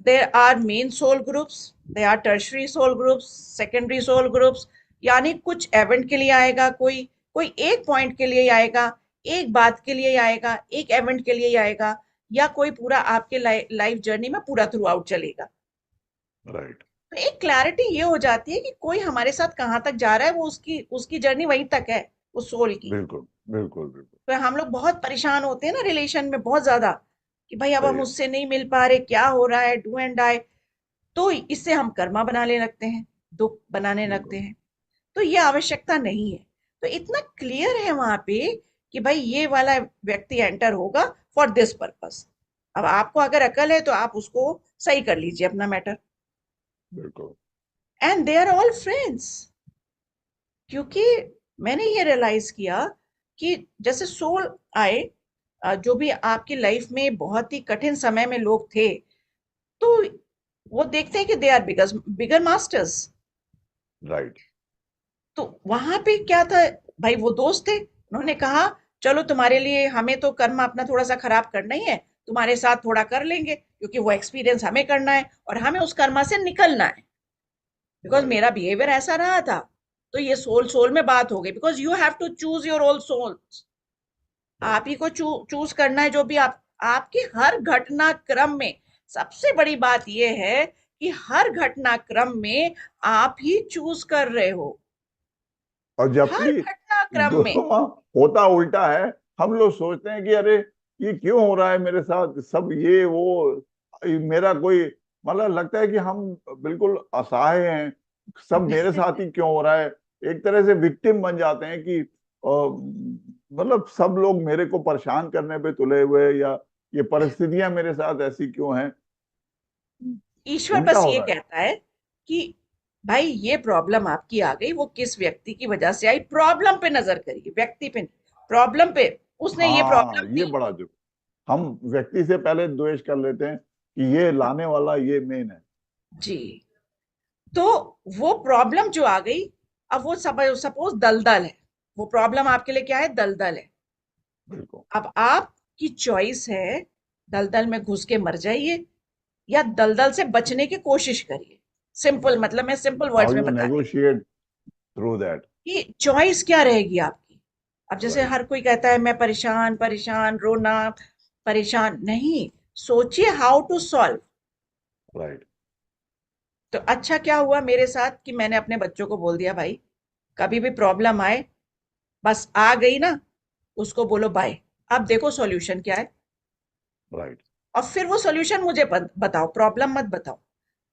there are main soul groups, there are tertiary soul groups, secondary soul groups. यानी कुछ इवेंट के लिए आएगा, कोई कोई एक पॉइंट के लिए आएगा, एक बात के लिए आएगा, एक इवेंट के लिए आएगा, या कोई पूरा आपके लाइफ जर्नी में पूरा थ्रू आउट चलेगा। राइट। तो एक क्लैरिटी ये हो जाती है कि कोई हमारे साथ कहाँ तक जा रहा है, वो उसकी उसकी जर्नी वहीं तक है, उस सोल की। बिल्कुल बिल्कुल बिल्कुल। तो हम लोग बहुत परेशान होते हैं ना रिलेशन में, बहुत ज्यादा, कि भाई अब सही हम है। उससे नहीं मिल पा रहे, क्या हो रहा है, डू एंड डाई। तो इससे हम कर्मा बनाने लगते हैं, दुख बनाने लगते बिल्कुल। हैं। तो ये आवश्यकता नहीं है। तो इतना क्लियर है वहां पे कि भाई ये वाला व्यक्ति एंटर होगा फॉर दिस पर्पस। अब आपको अगर अकल है तो आप उसको सही कर लीजिए अपना मैटर। बिल्कुल। And they are all friends. क्योंकि मैंने ये रियलाइज किया कि जैसे सोल आए, जो भी आपकी लाइफ में बहुत ही कठिन समय में लोग थे, तो वो देखते हैं कि they are bigger bigger masters. Right. तो वहां पे क्या था, भाई वो दोस्त थे, उन्होंने कहा चलो तुम्हारे लिए, हमें तो कर्म अपना थोड़ा सा खराब करना ही है, तुम्हारे साथ थोड़ा कर लेंगे, क्योंकि वो एक्सपीरियंस हमें करना है और हमें उस कर्मा से निकलना है। Because right. मेरा बिहेवियर ऐसा रहा था। तो ये सोल सोल में बात हो गई, because you have to choose your own soul. आप राइट। ही को चूज करना है जो भी आप, आपके हर घटनाक्रम में। सबसे बड़ी बात यह है कि हर घटनाक्रम में आप ही चूज कर रहे हो, और हर जबकि घटनाक्रम में। वहाँ होता उल्टा है। हम लोग सोचते हैं कि अरे ये क्यों हो रहा है मेरे साथ, सब ये वो, मेरा कोई, मतलब लगता है कि हम बिल्कुल असहाय हैं, सब मेरे साथ ही क्यों हो रहा है। एक तरह से विक्टिम बन जाते हैं कि मतलब सब लोग मेरे को परेशान करने पे तुले हुए हैं, या ये परिस्थितियां मेरे साथ ऐसी क्यों हैं। ईश्वर उल्टा बस हो ये रहा है। कहता है कि भाई ये प्रॉब्लम आपकी आ गई, वो किस व्यक्ति की वजह से आई, प्रॉब्लम पे नजर करिए, व्यक्ति पे नहीं, प्रॉब्लम पे। उसने ये हाँ, प्रॉब्लम ये दी। बड़ा जो हम व्यक्ति से पहले द्वेष कर लेते हैं कि ये लाने वाला ये मेन है। जी। तो वो प्रॉब्लम जो आ गई, अब वो सपोज दलदल है, वो प्रॉब्लम आपके लिए क्या है, दलदल है। बिल्कुल। अब आपकी चॉइस है, दलदल में घुस के मर जाइए या दलदल से बचने की कोशिश करिए। सिंपल, मतलब मैं सिंपल हाउ वर्ड्स में यू बता रही हूँ नेगोशिएट थ्रू दैट। कि चॉइस क्या रहेगी आपकी। अब जैसे राइट। हर कोई कहता है मैं परेशान परेशान, रोना, परेशान नहीं, सोचिए हाउ टू सॉल्व। राइट। तो अच्छा क्या हुआ मेरे साथ कि मैंने अपने बच्चों को बोल दिया, भाई कभी भी प्रॉब्लम आए, बस आ गई ना, उसको बोलो बाय, अब देखो सॉल्यूशन क्या है। राइट। और फिर वो सॉल्यूशन मुझे बताओ, प्रॉब्लम मत बताओ,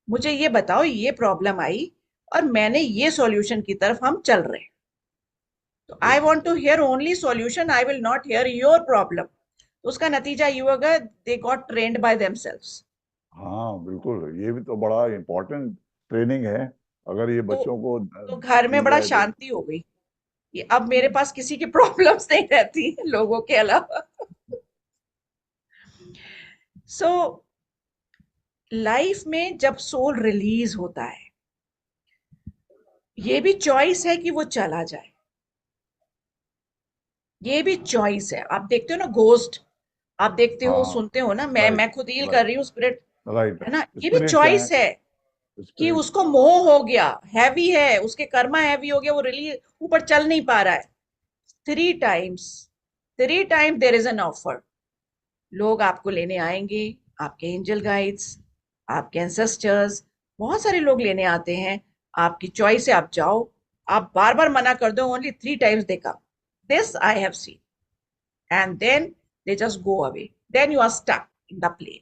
मुझे ये बताओ ये प्रॉब्लम आई और मैंने ये सॉल्यूशन की तरफ हम चल रहे हैं। तो आई बिल्कुल वांट टू सही। Hear only solution, I will not hear your problem. उसका नतीजा ये होगा, they got trained by themselves. हाँ बिल्कुल, ये भी तो बड़ा इम्पोर्टेंट ट्रेनिंग है, अगर ये तो बच्चों को तो घर में दी बड़ा जाए तो। शांति हो गई कि अब मेरे पास किसी की प्रॉब्लम्स नहीं रहती लोगों के अलावा। सो लाइफ में जब सोल रिलीज होता है, ये भी चॉइस है कि वो चला जाए, ये भी चॉइस है। आप देखते हो ना घोस्ट, आप देखते हो हाँ। सुनते हो ना, मैं राइट। मैं खुद हील कर राइट। रही हूँ स्पिरिट, राइट। है ना, ये भी स्पिरिट क्या है? चॉइस है कि स्पिरिट। उसको मोह हो गया, हैवी है, उसके कर्मा हैवी हो गया, वो रिलीज ऊपर चल नहीं पा रहा है। Three times, three time there is an offer. लोग आपको लेने आएंगे, आपके एंजल गाइड्स, आपके एंसेस्टर्स, बहुत सारे लोग लेने आते हैं। आपकी चॉइस है, आप जाओ। आप बार बार मना कर दो, ओनली थ्री टाइम्स देखा, this I have seen, and then they just go away, then you are stuck in the plane.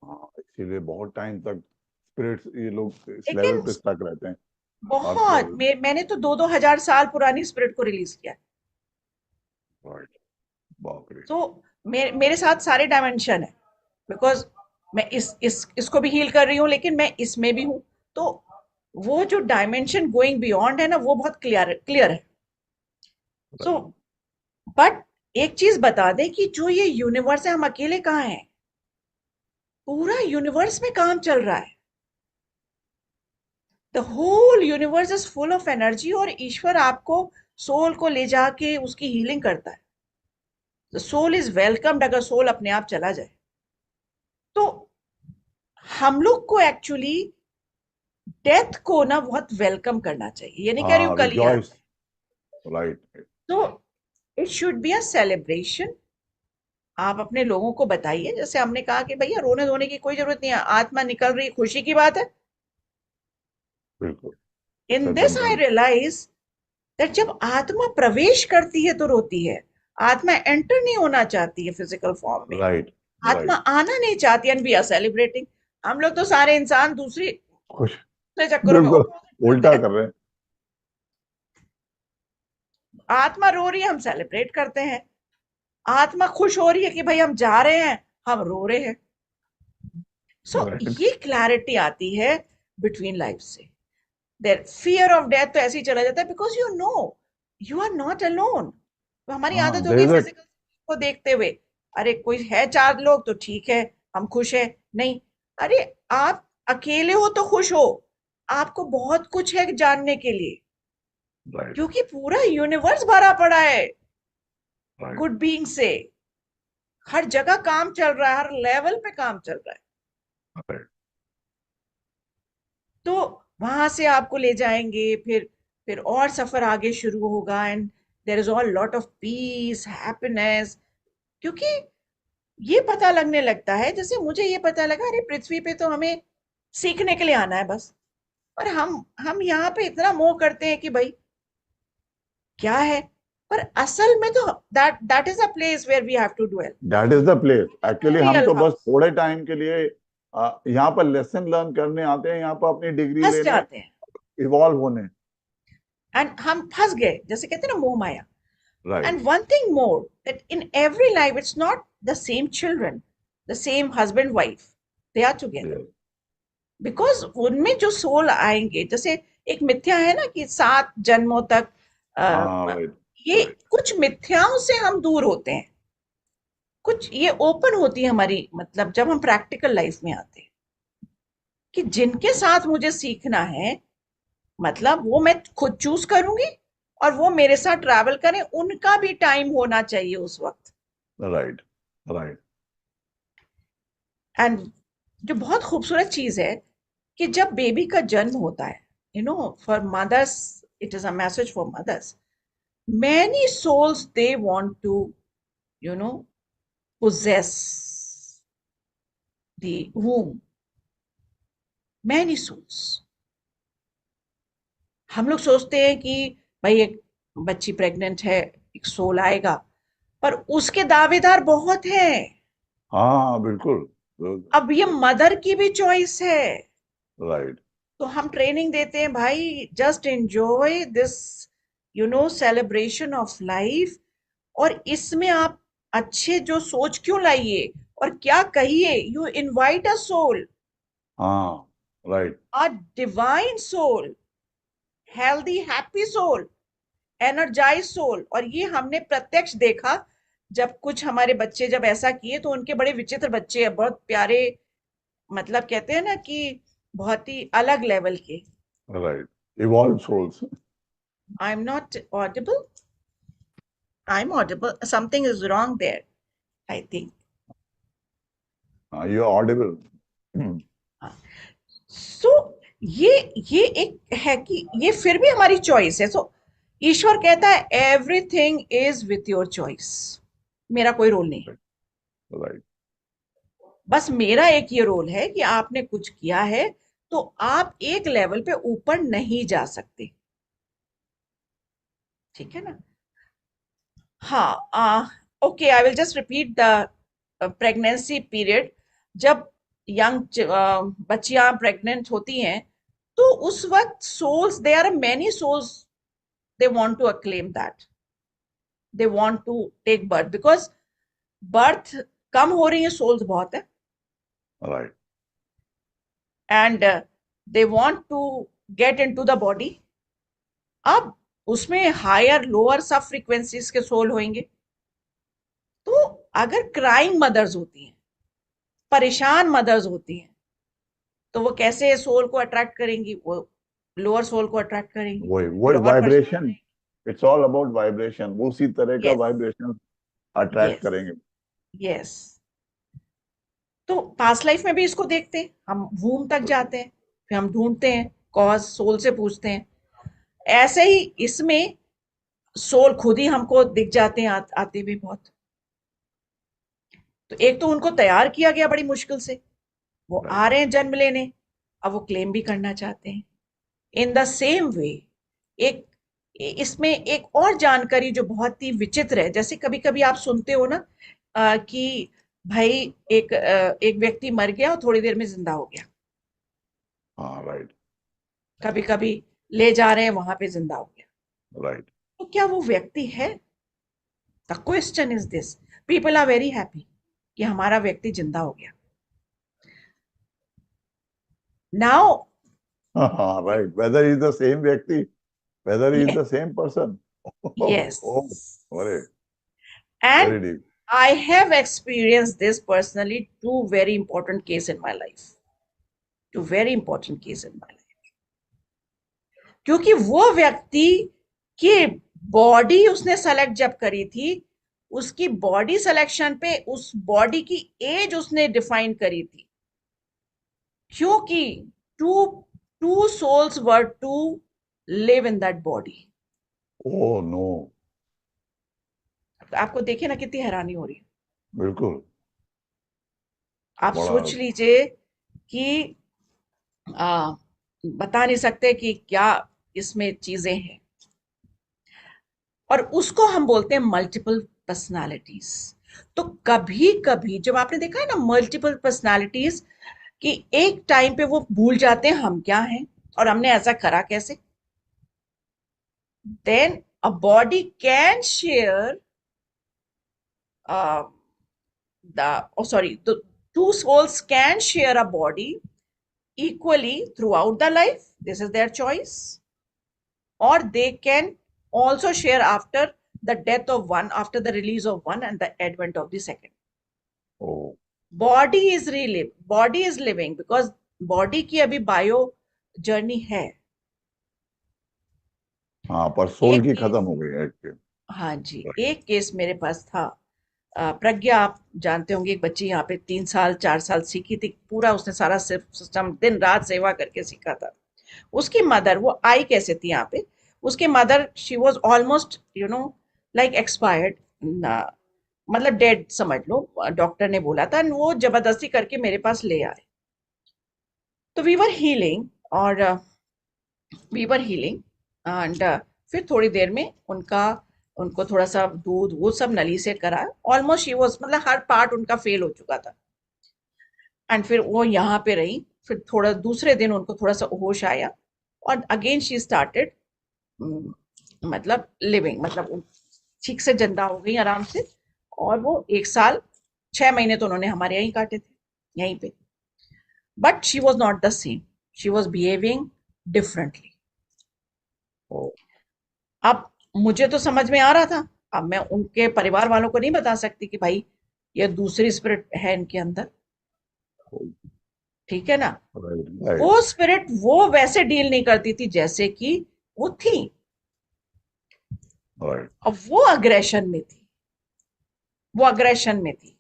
हाँ, इसीलिए बहुत टाइम तक स्पिरिट्स, ये लोग इस लेवल लेकिन पे स्टक रहते हैं। अर्थ बहुत, लेवल। मैंने तो दो दो हजार साल पुरानी स्पिरिट को रिलीज किया। राइट। बाप रे। तो मेरे साथ सारे डायमेंशन है, बिकॉज मैं इसको भी हील कर रही हूँ, लेकिन मैं इसमें भी हूँ। तो वो जो डायमेंशन गोइंग बियॉन्ड है ना, वो बहुत क्लियर क्लियर है। सो राइट। बट एक चीज बता दें कि जो ये यूनिवर्स है, हम अकेले कहाँ हैं, पूरा यूनिवर्स में काम चल रहा है। The whole universe is full of energy, और ईश्वर आपको, सोल को ले जाके उसकी हीलिंग करता है। द सोल इज वेलकम्ड, अगर सोल अपने आप चला जाए तो हम लोग को एक्चुअली डेथ को ना बहुत वेलकम करना चाहिए। ये नहीं कह रही हूँ हाँ, कल ही आ रिजॉइस, जाए। राइट। तो it should be a celebration. आप अपने लोगों को बताइए, जैसे हमने कहा कि भैया रोने धोने की कोई जरूरत नहीं है, आत्मा निकल रही, खुशी की बात है। बिल्कुल, in such this I and realise that जब आत्मा प्रवेश करती है तो रोती है। आत्मा एंटर नहीं होना चाहती है फिजिकल फॉर्म में। राइट, आत्मा राइट। आना नहीं चाहती, एंड वी आर सेलिब्रेटिंग। हम लोग तो सारे इंसान दूसरे खुश, चक्करों में बिल्कुल opposite करते उल्टा हैं। कर रहे हैं। आत्मा रो रही है, हम सेलिब्रेट करते हैं। आत्मा खुश हो रही है कि भाई हम जा रहे हैं, हम रो रहे हैं। सो राइट, ये क्लैरिटी आती है बिटवीन लाइफ से। देयर फियर ऑफ डेथ तो ऐसे ही चला जाता है, because you know you are not alone. तो हमारी हाँ, आदत हो देयर गई इज फिजिकल को देखते हुए, अरे कोई है चार लोग तो ठीक है, हम खुश है। नहीं, अरे आप अकेले हो तो खुश हो, आपको बहुत कुछ है जानने के लिए, राइट, क्योंकि पूरा यूनिवर्स भरा पड़ा है राइट, गुड बीइंग से। हर जगह काम चल रहा है, हर लेवल पे काम चल रहा है। राइट। तो वहां से आपको ले जाएंगे, फिर और सफर आगे शुरू होगा, and there is all lot of peace happiness. क्योंकि ये पता लगने लगता है, जैसे मुझे ये पता लगा, अरे पृथ्वी पे तो हमें सीखने के लिए आना है बस। और हम यहाँ पे इतना मोह करते हैं कि भाई क्या है, पर असल में तो that is a place where we have to dwell. That is the place actually. हम रियल तो बस हाउस। थोड़े टाइम के लिए यहाँ पर लेसन लर्न करने आते हैं, यहाँ पर अपनी डिग्री फंस लेने, जाते हैं, इवॉल्व होने। एंड हम फंस गए, जैसे कहते हैं ना मोह माया। Right, And one thing more, that in every life, it's not the same children, the same husband, wife. They are together. Because उनमें जो सोल आएंगे, जैसे एक मिथ्या है ना कि 7 जन्मों तक, हाँ, अ, राइट, ये राइट, कुछ मिथ्याओं से हम दूर होते हैं। कुछ ये ओपन होती है हमारी, मतलब जब हम प्रैक्टिकल लाइफ में आते हैं, कि जिनके साथ मुझे सीखना है, मतलब वो मैं खुद चूज करूंगी, और वो मेरे साथ ट्रैवल करें, उनका भी टाइम होना चाहिए उस वक्त। Right, right. एंड जो बहुत खूबसूरत चीज है कि जब बेबी का जन्म होता है, for mothers, it is a message for mothers. Many souls they want to you know possess the womb. Many souls। हम लोग सोचते हैं कि भाई एक बच्ची प्रेग्नेंट है, एक सोल आएगा, पर उसके दावेदार बहुत हैं। हाँ, बिल्कुल। अब ये मदर की भी चॉइस है। राइट, तो हम ट्रेनिंग देते हैं, भाई just enjoy this celebration of life. और इसमें आप अच्छे जो सोच क्यों लाइए और क्या कहिए, यू इनवाइट अ सोल, हाँ, right. A divine soul, healthy happy soul, energize soul. और ये हमने प्रत्यक्ष देखा, जब कुछ हमारे बच्चे जब ऐसा किए तो उनके बड़े विचित्र बच्चे हैं, बहुत प्यारे, मतलब कहते हैं ना कि बहुत ही अलग लेवल के। Right, evolve souls. I am not audible, I am audible, something is wrong there, I think. हाँ, यू आर ऑडिबल। सो ये एक है कि ये फिर भी हमारी चॉइस है। सो ईश्वर कहता है everything is with your choice, मेरा कोई रोल नहीं है। राइट, बस मेरा एक ये रोल है कि आपने कुछ किया है तो आप एक लेवल पे ऊपर नहीं जा सकते, ठीक है ना। हाँ, okay, I will just repeat the pregnancy period. जब यंग बच्चियां प्रेग्नेंट होती हैं, तो उस वक्त souls, they are many souls, they want to acclaim that, they want to take birth, because birth कम हो रही है, सोल्स बहुत है, right, and they want to get into the body. अब उसमें हायर लोअर सब फ्रीक्वेंसीज के सोल होंगे। तो अगर क्राइंग मदर्स होती हैं, परेशान मदर्स होती हैं, तो वो कैसे सोल को अट्रैक्ट करेंगी, वो लोअर सोल को अट्रैक्ट करेंगी, वही फिर वही और परेशान वाइब्रेशन। रहेंगी। इट्स ऑल अबाउट वाइब्रेशन, उसी तरह का यस, वाइब्रेशन अट्रैक्ट यस, करेंगे। यस। तो पास्ट लाइफ में भी इसको देखते हैं, हम वूम तक जाते हैं, फिर हम ढूंढते हैं कॉज, सोल से पूछते हैं। ऐसे ही इसमें सोल खुद ही हमको दिख जाते हैं आते हुए बहुत। तो एक तो उनको तैयार किया गया बड़ी मुश्किल से, वो आ राइट। रहे हैं जन्म लेने, अब वो क्लेम भी करना चाहते हैं। इन द सेम वे एक इसमें एक और जानकारी जो बहुत ही विचित्र है, जैसे कभी कभी आप सुनते हो ना कि भाई एक व्यक्ति मर गया और थोड़ी देर में जिंदा हो गया। हाँ, राइट। कभी कभी ले जा रहे हैं वहां पे जिंदा हो गया। राइट। तो क्या वो व्यक्ति है? The question is this. People are very happy कि हमारा व्यक्ति जिंदा हो गया। नाउ हाँ, right, whether is the same व्यक्ति, whether is yes, the same person. yes, oh, अरे, and very deep. I have experienced this personally, two very important case in my life, two very important case in my life। क्योंकि वो व्यक्ति की body उसने select जब करी थी, उसकी बॉडी सिलेक्शन पे उस बॉडी की एज उसने डिफाइन करी थी, क्योंकि two two souls were to live in that body. Oh no. आपको देखिए ना कितनी हैरानी हो रही है। बिल्कुल। आप बड़ा। सोच लीजिए कि आ, बता नहीं सकते कि क्या इसमें चीजें हैं। और उसको हम बोलते हैं मल्टीपल पर्सनालिटीज। तो कभी कभी जब आपने देखा है ना मल्टीपल पर्सनालिटीज, कि एक टाइम पे वो भूल जाते हैं हम क्या हैं और हमने ऐसा करा कैसे। Then a body can share the two souls can share a body equally throughout the life. This is their choice. Or they can also share after the death of one, after the release of one and the advent of the second. Oh. Body is living because body की अभी bio journey है। हाँ, पर soul एक की case, खत्म हो गई है एक के। हाँ जी, राइट। एक केस मेरे पास था। प्रज्ञा, आप जानते होंगे, एक बच्ची यहाँ पे 3 साल 4 साल सीखी थी, पूरा उसने सारा सिस्टम दिन रात सेवा करके सीखा था। उसकी मदर, वो आई कैसे थी यहाँ पे, उसकी mother she was almost like expired, मतलब डेड समझ लो, डॉक्टर ने बोला था। वो जबरदस्ती करके मेरे पास ले आए। तो वी वर हीलिंग, और वी वर हीलिंग एंड फिर थोड़ी देर में उनको थोड़ा सा दूध वो सब नली से करा। ऑलमोस्ट शी वॉज, मतलब हर पार्ट उनका फेल हो चुका था। एंड फिर वो यहाँ पे रही। फिर थोड़ा दूसरे दिन उनको थोड़ा सा होश आया, और अगेन शी स्टार्टेड, मतलब लिविंग, मतलब ठीक से जिंदा हो गई आराम से। और वो 1 साल 6 महीने तो उन्होंने हमारे यहीं काटे थे, यहीं पे। But she was not the same, she was behaving differently. Oh. अब मुझे तो समझ में आ रहा था। अब मैं उनके परिवार वालों को नहीं बता सकती कि भाई ये दूसरी स्पिरिट है इनके अंदर, ठीक है ना। राइट। वो राइट। स्पिरिट वो वैसे डील नहीं करती थी जैसे कि वो थी। राइट। अब वो अग्रेशन में थी, वो अग्रेशन में थी।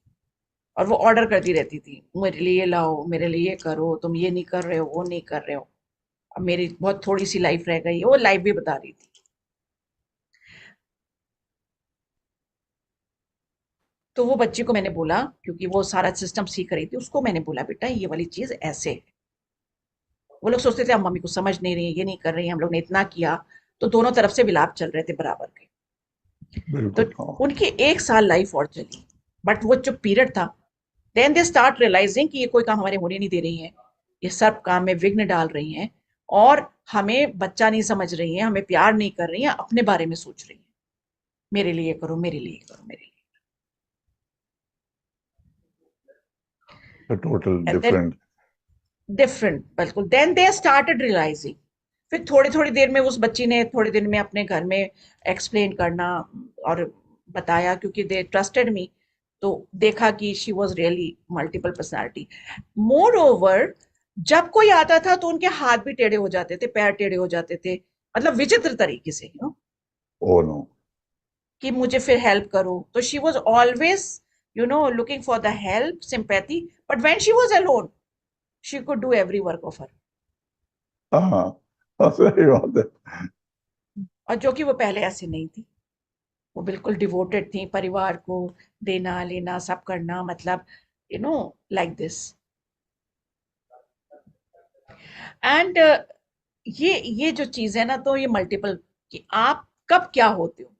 और वो ऑर्डर करती रहती थी, मेरे लिए लाओ, मेरे लिए करो, तुम ये नहीं कर रहे हो, वो नहीं कर रहे हो। अब मेरी बहुत थोड़ी सी लाइफ रह गई है, वो लाइफ भी बता रही थी। तो वो बच्ची को मैंने बोला, क्योंकि वो सारा सिस्टम सीख रही थी, उसको मैंने बोला बेटा ये वाली चीज ऐसे है। वो लोग सोचते थे हम मम्मी को समझ नहीं रही है, ये नहीं कर रही है, हम लोग ने इतना किया। तो दोनों तरफ से विलाप चल रहे थे बराबर के। तो बिल्कुल। हाँ। उनकी 1 साल लाइफ और चली। बट वो जो पीरियड था, देन दे स्टार्ट रियलाइजिंग कि ये कोई काम हमारे होने नहीं दे रही है, ये सब काम में विघ्न डाल रही हैं, और हमें बच्चा नहीं समझ रही है, हमें प्यार नहीं कर रही है, अपने बारे में सोच रही है, मेरे लिए करो, मेरे लिए करो, मेरे लिए। Total and then different. Different, बिल्कुल। Then they started realising. फिर थोड़ी थोड़ी देर में उस बच्ची ने थोड़ी देर में अपने घर में एक्सप्लेन करना और बताया, क्योंकि दे ट्रस्टेड मी। तो देखा कि she was really multiple personality. More over, जब कोई आता था तो उनके हाथ भी टेढ़े हो जाते थे, पैर टेढ़े हो जाते थे, मतलब विचित्र तरीके से, ओह नो। कि मुझे फिर हेल्प करो। तो she was always looking for the help, sympathy. But when she was alone, she could do every work of her. हाँ सही बात है। और जो कि वो पहले ऐसे नहीं थी। वो बिल्कुल डिवोटेड थी, परिवार को देना लेना सब करना, मतलब लाइक दिस। एंड ये जो चीज है ना, तो ये मल्टीपल कि आप कब क्या होते हो।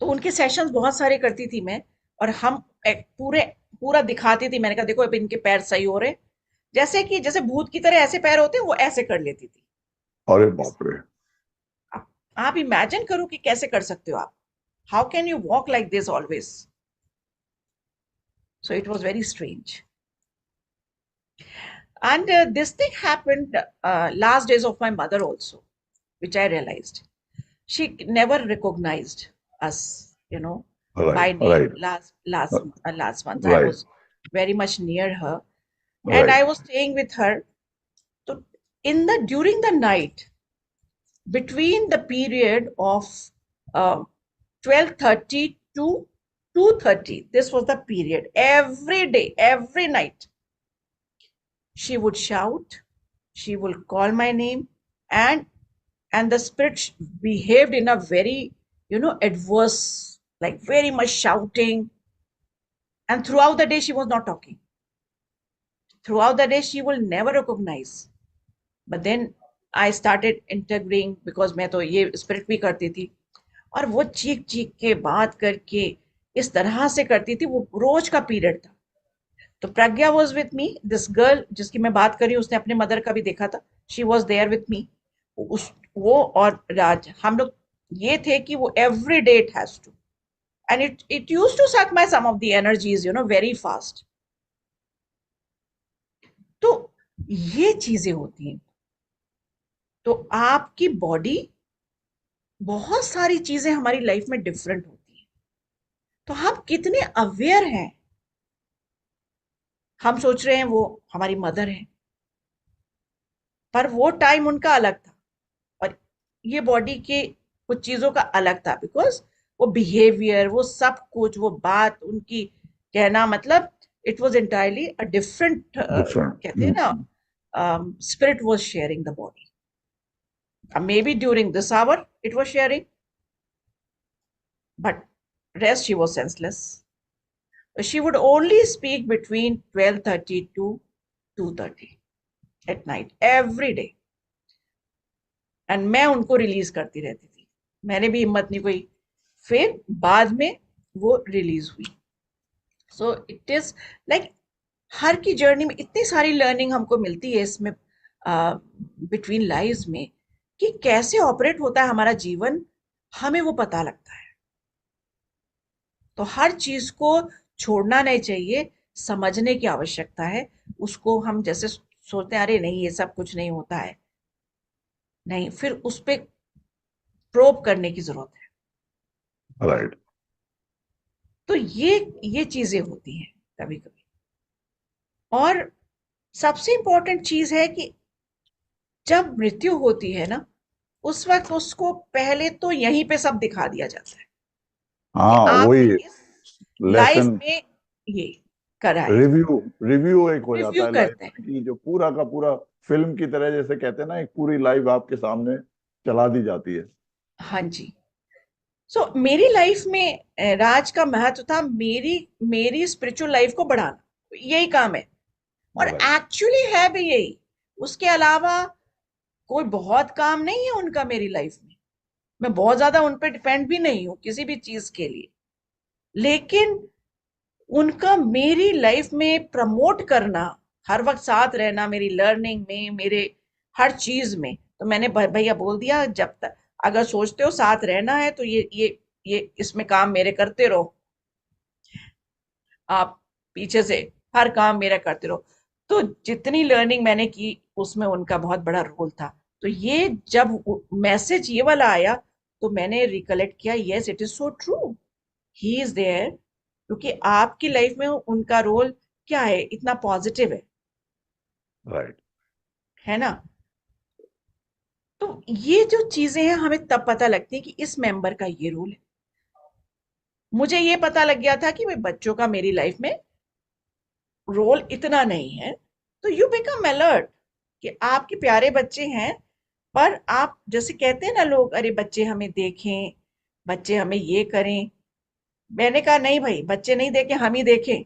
तो उनके सेशंस बहुत सारे करती थी मैं, और हम पूरा दिखाती थी। मैंने कहा देखो अब इनके पैर सही हो रहे, जैसे भूत की तरह ऐसे पैर होते हैं, वो ऐसे कर लेती थी। अरे बाप रे। आप इमेजिन करो कि कैसे कर सकते हो आप। How can you walk like this always. So it was very strange. And this thing happened last days of my mother also, which I realized. She never recognized us, right by name. Right Last month, I right was very much near her, and I right was staying with her. So during the night, between the period of 12:30 to 2:30, this was the period. Every day, every night, she would shout, she will call my name, and the spirit behaved in a very adverse, like very much shouting. And throughout the day she was not talking. Throughout the day she will never recognize. But then I started interviewing, because मैं तो ये spirit भी करती थी, और वो चीख चीख के बात करके इस तरह से करती थी। वो रोज का पीरियड था। तो Pragya was with me, this girl जिसकी मैं बात कर रही हूँ, उसने अपने मदर का भी देखा था। She was there with me. उस वो और राज, हम लोग ये थे कि वो every day it has to, and it use to suck my some of the energies very fast. तो ये चीजें होती हैं। तो आपकी बॉडी, बहुत सारी चीजें हमारी लाइफ में डिफरेंट होती हैं। तो हम कितने अवेयर हैं। हम सोच रहे हैं वो हमारी मदर है, पर वो टाइम उनका अलग था, और ये बॉडी के कुछ चीजों का अलग था। बिकॉज वो बिहेवियर, वो सब कुछ, वो बात उनकी कहना, मतलब it was entirely a different, कहते हैं डिफरेंट। ना, spirit was sharing the body. Maybe during this hour it was sharing, but rest she was senseless. She would only speak between 12:30 to 2:30 at night every day, and मैं उनको release करती रहती थी। मैंने भी हिम्मत नहीं कोई। फिर बाद में वो रिलीज हुई। सो इट इज लाइक, हर की जर्नी में इतनी सारी लर्निंग हमको मिलती है इसमें, बिटवीन लाइव्स में, कि कैसे ऑपरेट होता है हमारा जीवन, हमें वो पता लगता है। तो हर चीज को छोड़ना नहीं चाहिए, समझने की आवश्यकता है। उसको हम जैसे सोचते हैं अरे नहीं ये सब कुछ नहीं होता है, नहीं, फिर उस पर प्रोब करने की जरूरत है। राइट। तो ये चीजें होती हैं कभी कभी। और सबसे इंपॉर्टेंट चीज है कि जब मृत्यु होती है ना, उस वक्त उसको पहले तो यहीं पे सब दिखा दिया जाता है कि हाँ आपने वही इस लाइफ लेसन। में ये करा है। रिव्यू रिव्यू एक हो जाता रिव्यू है लाइफ करते हैं। की, जो पूरा का पूरा फिल्म की तरह, जैसे कहते हैं ना, एक पूरी लाइफ आपके सामने चला दी जाती है। हाँ जी। सो मेरी लाइफ में राज का महत्व था मेरी मेरी स्पिरिचुअल लाइफ को बढ़ाना, यही काम है। और राइट। एक्चुअली है भी यही। उसके अलावा कोई बहुत काम नहीं है उनका मेरी लाइफ में। मैं बहुत ज्यादा उन पर डिपेंड भी नहीं हूँ किसी भी चीज के लिए। लेकिन उनका मेरी लाइफ में प्रमोट करना, हर वक्त साथ रहना, मेरी लर्निंग में, मेरे हर चीज में। तो मैंने भैया बोल दिया, जब तक अगर सोचते हो साथ रहना है तो ये इसमें काम मेरे करते रहो, आप पीछे से हर काम मेरा करते रहो। तो जितनी लर्निंग मैंने की उसमें उनका बहुत बड़ा रोल था। तो ये जब मैसेज ये वाला आया, तो मैंने रिकलेक्ट किया, yes it is so true, he is there. क्योंकि आपकी लाइफ में उनका रोल क्या है, इतना पॉजिटिव राइट। है ना। तो ये जो चीजें हैं हमें तब पता लगती है कि इस मेंबर का ये रोल है। मुझे ये पता लग गया था कि भाई बच्चों का मेरी लाइफ में रोल इतना नहीं है। तो यू बिकम अलर्ट कि आपके प्यारे बच्चे हैं, पर आप जैसे कहते हैं ना लोग, अरे बच्चे हमें देखें, बच्चे हमें ये करें। मैंने कहा नहीं भाई, बच्चे नहीं देखें, हम ही देखें।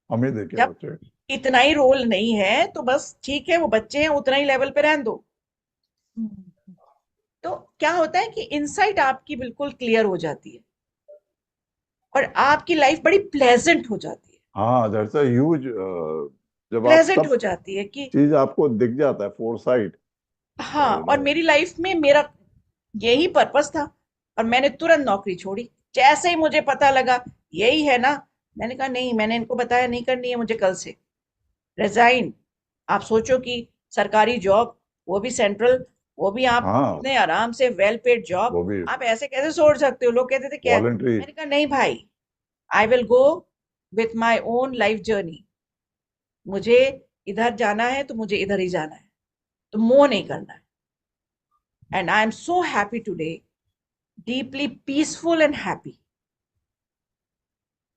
हम ही देखे जब बच्चे। इतना ही रोल नहीं है तो बस ठीक है, वो बच्चे हैं, उतना ही लेवल पे रहने दो। हम्म, तो क्या होता है कि इनसाइट आपकी बिल्कुल क्लियर हो जाती है और आपकी लाइफ बड़ी प्लेजेंट हो जाती है। हाँ, दैट्स अ ह्यूज, जब आप प्लेजेंट सब हो जाती है कि चीज आपको दिख जाता है, फोरसाइट, हाँ, यू और नो। मेरी लाइफ में मेरा यही पर्पस था। और मैंने तुरंत नौकरी छोड़ी जैसे ही मुझे पता लगा यही है ना। मैंने कहा नहीं, मैंने इनको बताया नहीं करनी है मुझे कल से रिजाइन। आप सोचो कि सरकारी जॉब, वो भी सेंट्रल, वो भी आप हाँ, इतने आराम से वेल पेड जॉब, वो भी आप ऐसे कैसे छोड़ सकते हो? लोग कहते थे क्या। वॉलंटरी। मैंने कहा नहीं भाई, I will go with my own life journey. मुझे इधर जाना है तो मुझे इधर ही जाना है, तो मोह नहीं करना है। And I am so happy today, deeply peaceful and happy.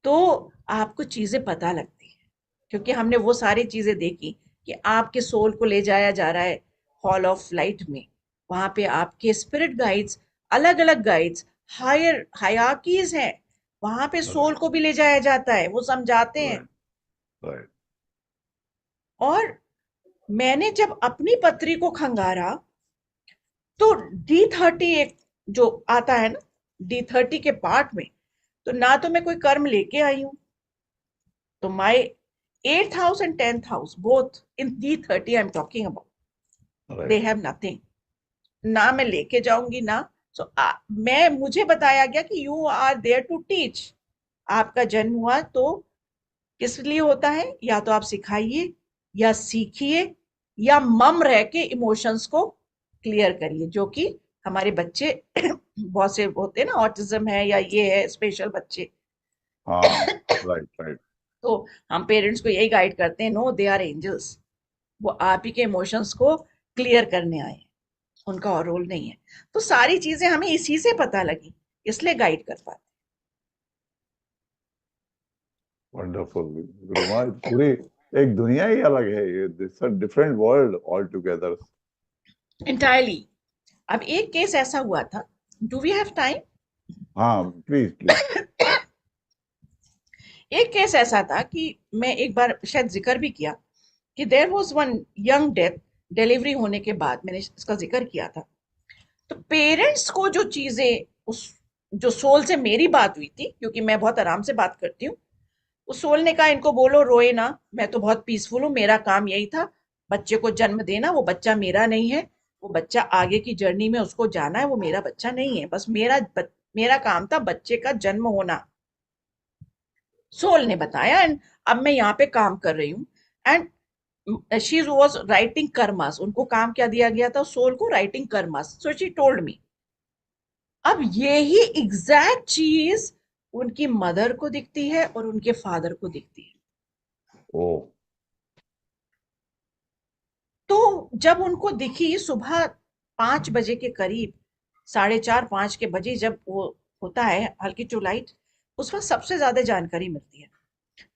तो आपको चीजें पता लगती हैं क्योंकि हमने वो सारी चीजें देखी कि आपके सोल को ले जाया जा रहा है हॉल ऑफ लाइट में। वहां पे आपके स्पिरिट गाइड्स, अलग अलग गाइड्स, हायर हायरार्कीज हैं, वहां पे सोल राइट, को भी ले जाया जाता है, वो समझाते हैं। Right, right. और मैंने जब अपनी पत्री को खंगारा तो D30 एक जो आता है ना, D30 के पार्ट में, तो ना तो मैं कोई कर्म लेके आई हूं। तो my 8th house and 10th house both in D30 I am talking about, they right. Have nothing. ना मैं लेके जाऊंगी ना। सो मैं मुझे बताया गया कि you are there to teach. आपका जन्म हुआ तो किस लिए होता है? या तो आप सिखाइए, या सीखिए, या मम रह के इमोशंस को क्लियर करिए, जो कि हमारे बच्चे बहुत से होते हैं ना, ऑटिज्म है या ये है स्पेशल बच्चे। हाँ, राइट, राइट। तो हम पेरेंट्स को यही गाइड करते हैं, नो दे आर एंजल्स, वो आप ही के इमोशंस को क्लियर करने आए हैं, उनका और रोल नहीं है। तो सारी चीजें हमें इसी से पता लगी, इसलिए गाइड कर पाते। वंडरफुल। गुरुमा, पूरी एक दुनिया ही अलग है ये, this a different world all together. Entirely. अब एक केस ऐसा हुआ था, डू वी हैव टाइम? हाँ, प्लीज, प्लीज। एक केस ऐसा था कि मैं एक बार शायद जिक्र भी किया कि there was one young death, delivery होने के बाद मैंने इसका जिक्र किया था। तो पेरेंट्स को जो चीजें, उस जो सोल से मेरी बात हुई थी, क्योंकि मैं बहुत आराम से बात करती हूँ, उस सोल ने कहा इनको बोलो रोए ना, मैं तो बहुत पीसफुल हूँ, मेरा काम यही था बच्चे को जन्म देना, वो बच्चा मेरा नहीं है, वो बच्चा आगे की जर्नी में उसको जाना है, वो मेरा बच्चा नहीं है, बस मेरा काम था बच्चे का जन्म होना। सोल ने बताया, एंड अब मैं यहाँ पे काम कर रही हूँ। And she was writing karmas, उनको काम क्या दिया गया था सोल को? Writing karmas. So she told me. अब यही एग्जैक्ट चीज उनकी मदर को दिखती है और उनके फादर को दिखती है। ओ। तो जब उनको दिखी सुबह 5 बजे के करीब, 4:30 5 के बजे जब वो होता है हल्की टू लाइट, उस वक्त सबसे ज्यादा जानकारी मिलती है।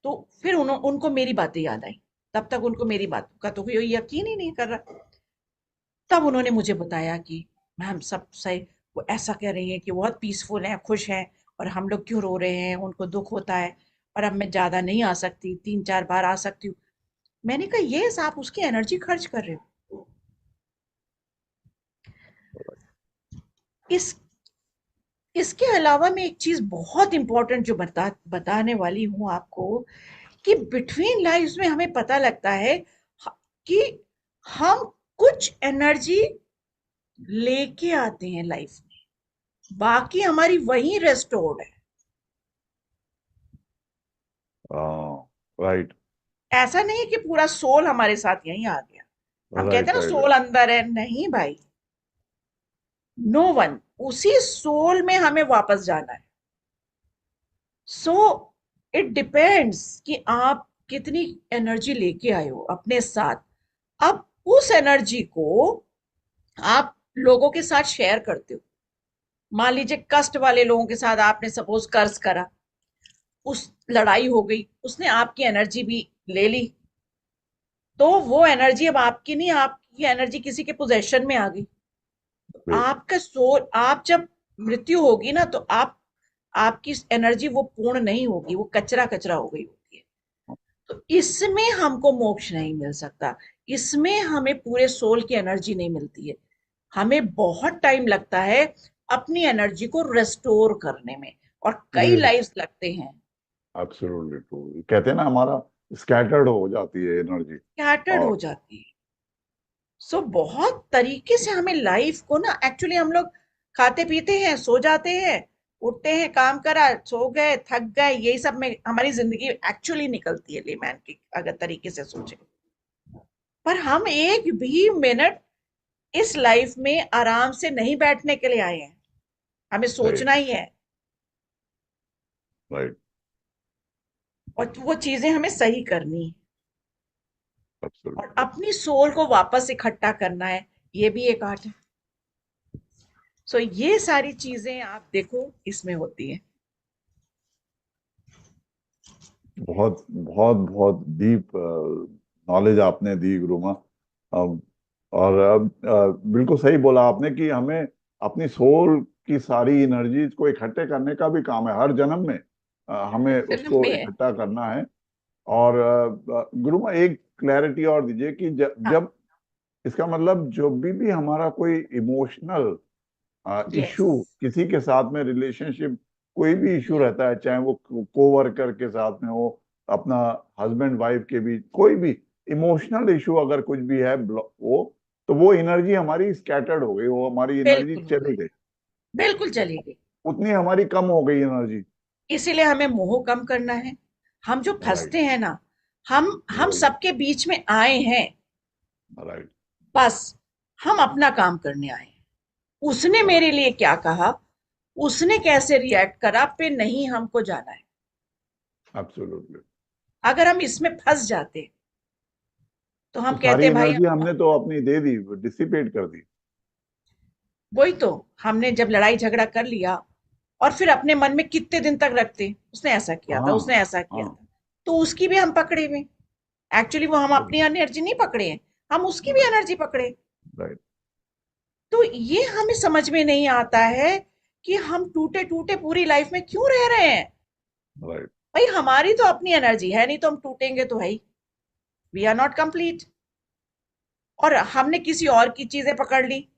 तो फिर उनको मेरी बातें याद आई। तब तक उनको मेरी बात का तो कोई यकीन ही नहीं कर रहा। तब उन्होंने मुझे बताया कि मैम सब सही, वो ऐसा कह रही है कि बहुत पीसफुल हैं, खुश हैं, और हम लोग क्यों रो रहे हैं, उनको दुख होता है, और अब मैं ज्यादा नहीं आ सकती, 3 4 बार आ सकती हूँ। मैंने कहा ये आप उसकी एनर्जी खर्च कर रहे हो। इस इसके अलावा मैं एक चीज बहुत इंपॉर्टेंट जो बताने वाली हूँ आपको, कि बिटवीन लाइफ्स में हमें पता लगता है कि हम कुछ एनर्जी लेके आते हैं लाइफ में, बाकी हमारी वही रेस्टोर्ड है। राइट, ऐसा नहीं है कि पूरा सोल हमारे साथ यहीं आ गया। हम कहते राइट, हैं ना राइट। सोल अंदर है, नहीं भाई, नो वन, उसी सोल में हमें वापस जाना है। सो इट डिपेंड्स कि आप कितनी एनर्जी लेके आए हो अपने साथ। अब उस एनर्जी को आप लोगों के साथ शेयर करते हो। मान लीजिए कष्ट वाले लोगों के साथ आपने सपोज कर्ज करा, उस लड़ाई हो गई, उसने आपकी एनर्जी भी ले ली, तो वो एनर्जी अब आपकी नहीं, आपकी एनर्जी किसी के पोजेशन में आ गई। Great. आपका सोल, आप जब मृत्यु होगी ना, तो आप, आपकी एनर्जी वो पूर्ण नहीं होगी, वो कचरा कचरा हो गई होती है। तो इसमें हमको मोक्ष नहीं मिल सकता, इसमें हमें पूरे सोल की एनर्जी नहीं मिलती है। हमें बहुत टाइम लगता है अपनी एनर्जी को रेस्टोर करने में, और कई ये लाइव्स लगते हैं। Absolutely true. कहते हैं ना, हमारा स्कैटर्ड हो जाती है एनर्जी। स्कैटर्ड हो और जाती है। सो बहुत तरीके से हमें लाइफ को ना, एक्चुअली हम लोग खाते पीते हैं, सो जाते हैं, उठते हैं, काम करा, सो गए, थक गए, यही सब में हमारी जिंदगी एक्चुअली निकलती है, लेमैन की अगर तरीके से सोचे। पर हम एक भी मिनट इस लाइफ में आराम से नहीं बैठने के लिए आए हैं, हमें राइट, सोचना ही है, राइट, और वो चीजें हमें सही करनी है, और एब्सोल्युटली। अपनी सोल को वापस इकट्ठा करना है, ये भी एक आर्ट है। सो ये सारी चीजें आप देखो इसमें होती है। बहुत बहुत बहुत डीप नॉलेज आपने दी गुरुमा। और बिल्कुल सही बोला आपने कि हमें अपनी सोल की सारी एनर्जीज को इकट्ठे करने का भी काम है हर जन्म में। हमें जन्म उसको में है। इकट्ठा करना है। और गुरुमा एक क्लैरिटी और दीजिए कि हाँ। जब इसका मतलब जो भी हमारा कोई इमोशनल यस। इशू किसी के साथ में, रिलेशनशिप, कोई भी इशू रहता है, चाहे वो कोवर्कर के साथ में हो, अपना हस्बैंड वाइफ के बीच, कोई भी इमोशनल इशू अगर कुछ भी है, वो तो वो एनर्जी हमारी स्कैटर्ड हो गई, वो हमारी एनर्जी बिल्कुल हो चली गई, गई, बिल्कुल चली गई। उतनी हमारी कम हो गई एनर्जी। इसीलिए हमें मोह कम करना है। हम जो राइट, फंसते हैं ना, हम वही, सबके बीच में आए हैं, राइट, बस हम अपना काम करने आए हैं। उसने मेरे राइट, लिए क्या कहा, उसने कैसे रिएक्ट करा, पे नहीं हमको जाना है। एब्सोल्युटली। अगर हम इसमें फंस जाते, तो तो हम सारी कहते भाई एनर्जी हम, हमने तो अपनी दे दी, डिसिपेट कर दी। वही तो, हमने जब लड़ाई झगड़ा कर लिया, और फिर अपने मन में कितने दिन तक रखते, उसने ऐसा किया था, हाँ, उसने ऐसा किया हाँ, था, तो उसकी भी हम पकड़े हुए। एक्चुअली वो हम अपनी एनर्जी नहीं पकड़े हैं, हम उसकी भी राइट, एनर्जी पकड़े। राइट, तो ये हमें समझ में नहीं आता है कि हम टूटे टूटे पूरी लाइफ में क्यों रह रहे हैं। राइट, भाई हमारी तो अपनी एनर्जी है नहीं, तो हम टूटेंगे तो है ही, वी आर नॉट कंप्लीट। और हमने किसी और की चीजें पकड़ ली।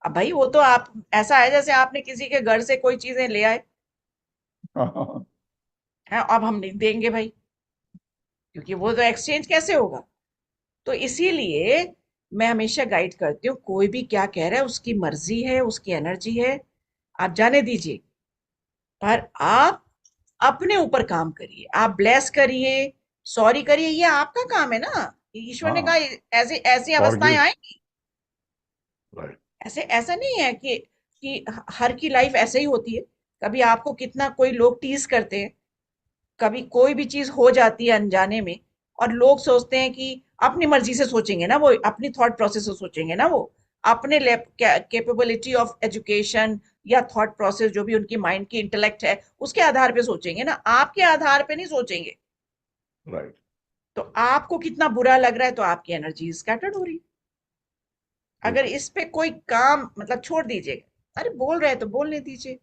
अब भाई वो तो आप, ऐसा है जैसे आपने किसी के घर से कोई चीजें ले आए राइट। हैं, अब हम नहीं देंगे भाई, क्योंकि वो तो एक्सचेंज कैसे होगा। तो इसीलिए मैं हमेशा गाइड करती हूँ, कोई भी क्या कह रहा है उसकी मर्जी है, उसकी एनर्जी है, आप जाने दीजिए। पर आप अपने ऊपर काम करिए, आप ब्लेस करिए, सॉरी करिए, ये आपका काम है ना। ईश्वर ने कहा हाँ, ऐसे ऐसी अवस्थाएं फॉरगिव, आएंगी। राइट। ऐसे ऐसा नहीं है कि हर की लाइफ ऐसे ही होती है। कभी आपको कितना कोई लोग टीज करते हैं, कभी कोई भी चीज हो जाती है अनजाने में, और लोग सोचते हैं कि अपनी मर्जी से सोचेंगे ना, वो अपनी थॉट प्रोसेस से सोचेंगे ना, वो अपने कैपेबिलिटी ऑफ एजुकेशन या थॉट प्रोसेस जो भी उनकी माइंड की इंटेलेक्ट है, उसके आधार पे सोचेंगे ना, आपके आधार पे नहीं सोचेंगे। राइट। तो आपको कितना बुरा लग रहा है, तो आपकी एनर्जी स्कैटर्ड हो रही है। अगर बिल्कुल। इस पे कोई काम, मतलब छोड़ दीजिएगा, अरे बोल रहे हैं तो बोलने दीजिए।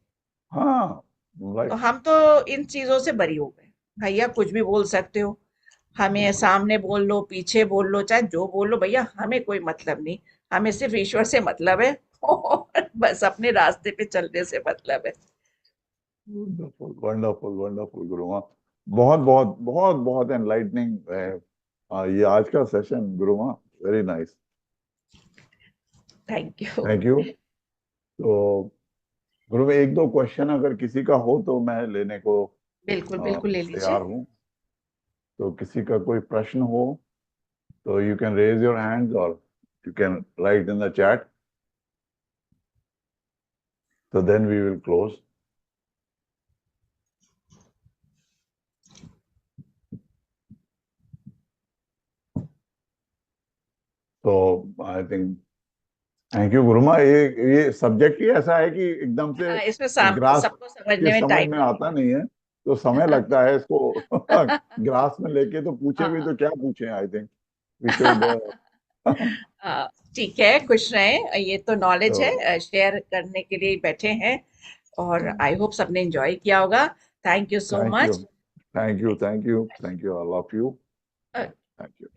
हाँ, तो राइट। हम तो इन चीजों से बरी हो गए, भैया कुछ भी बोल सकते हो, हमें सामने बोल लो, पीछे बोल लो, चाहे जो बोल लो, भैया हमें कोई मतलब नहीं, हमें सिर्फ ईश्वर से मतलब है, और बस अपने रास्ते पे चलने से मतलब है। Wonderful, wonderful, wonderful Gurumaa. बहुत बहुत बहुत बहुत एनलाइटनिंग है ये आज का session Gurumaa. Very nice. Thank you. Thank you. तो गुरुमा, एक दो क्वेश्चन अगर किसी का हो तो मैं लेने को बिल्कुल बिल्कुल, ले तैयार लीजिए। हूँ। तो किसी का कोई प्रश्न हो तो you can raise your hands, और you can write in the chat, तो देन वी विल क्लोज। तो I think thank you Gurumaa. ये सब्जेक्ट ही ऐसा है कि एकदम से इसमें ग्रास सबको के समझने में समझ टाइम में आता लगेगा। नहीं है, तो समय लगता है इसको ग्रास में लेके। तो पूछे भी हाँ। तो क्या पूछे, आई थिंक वी शुड ठीक है, खुश रहें। ये तो नॉलेज तो है, शेयर करने के लिए ही बैठे हैं। और आई होप सबने एंजॉय किया होगा। Thank you so thank you, much. Thank you, thank you, thank you all of you. Thank you.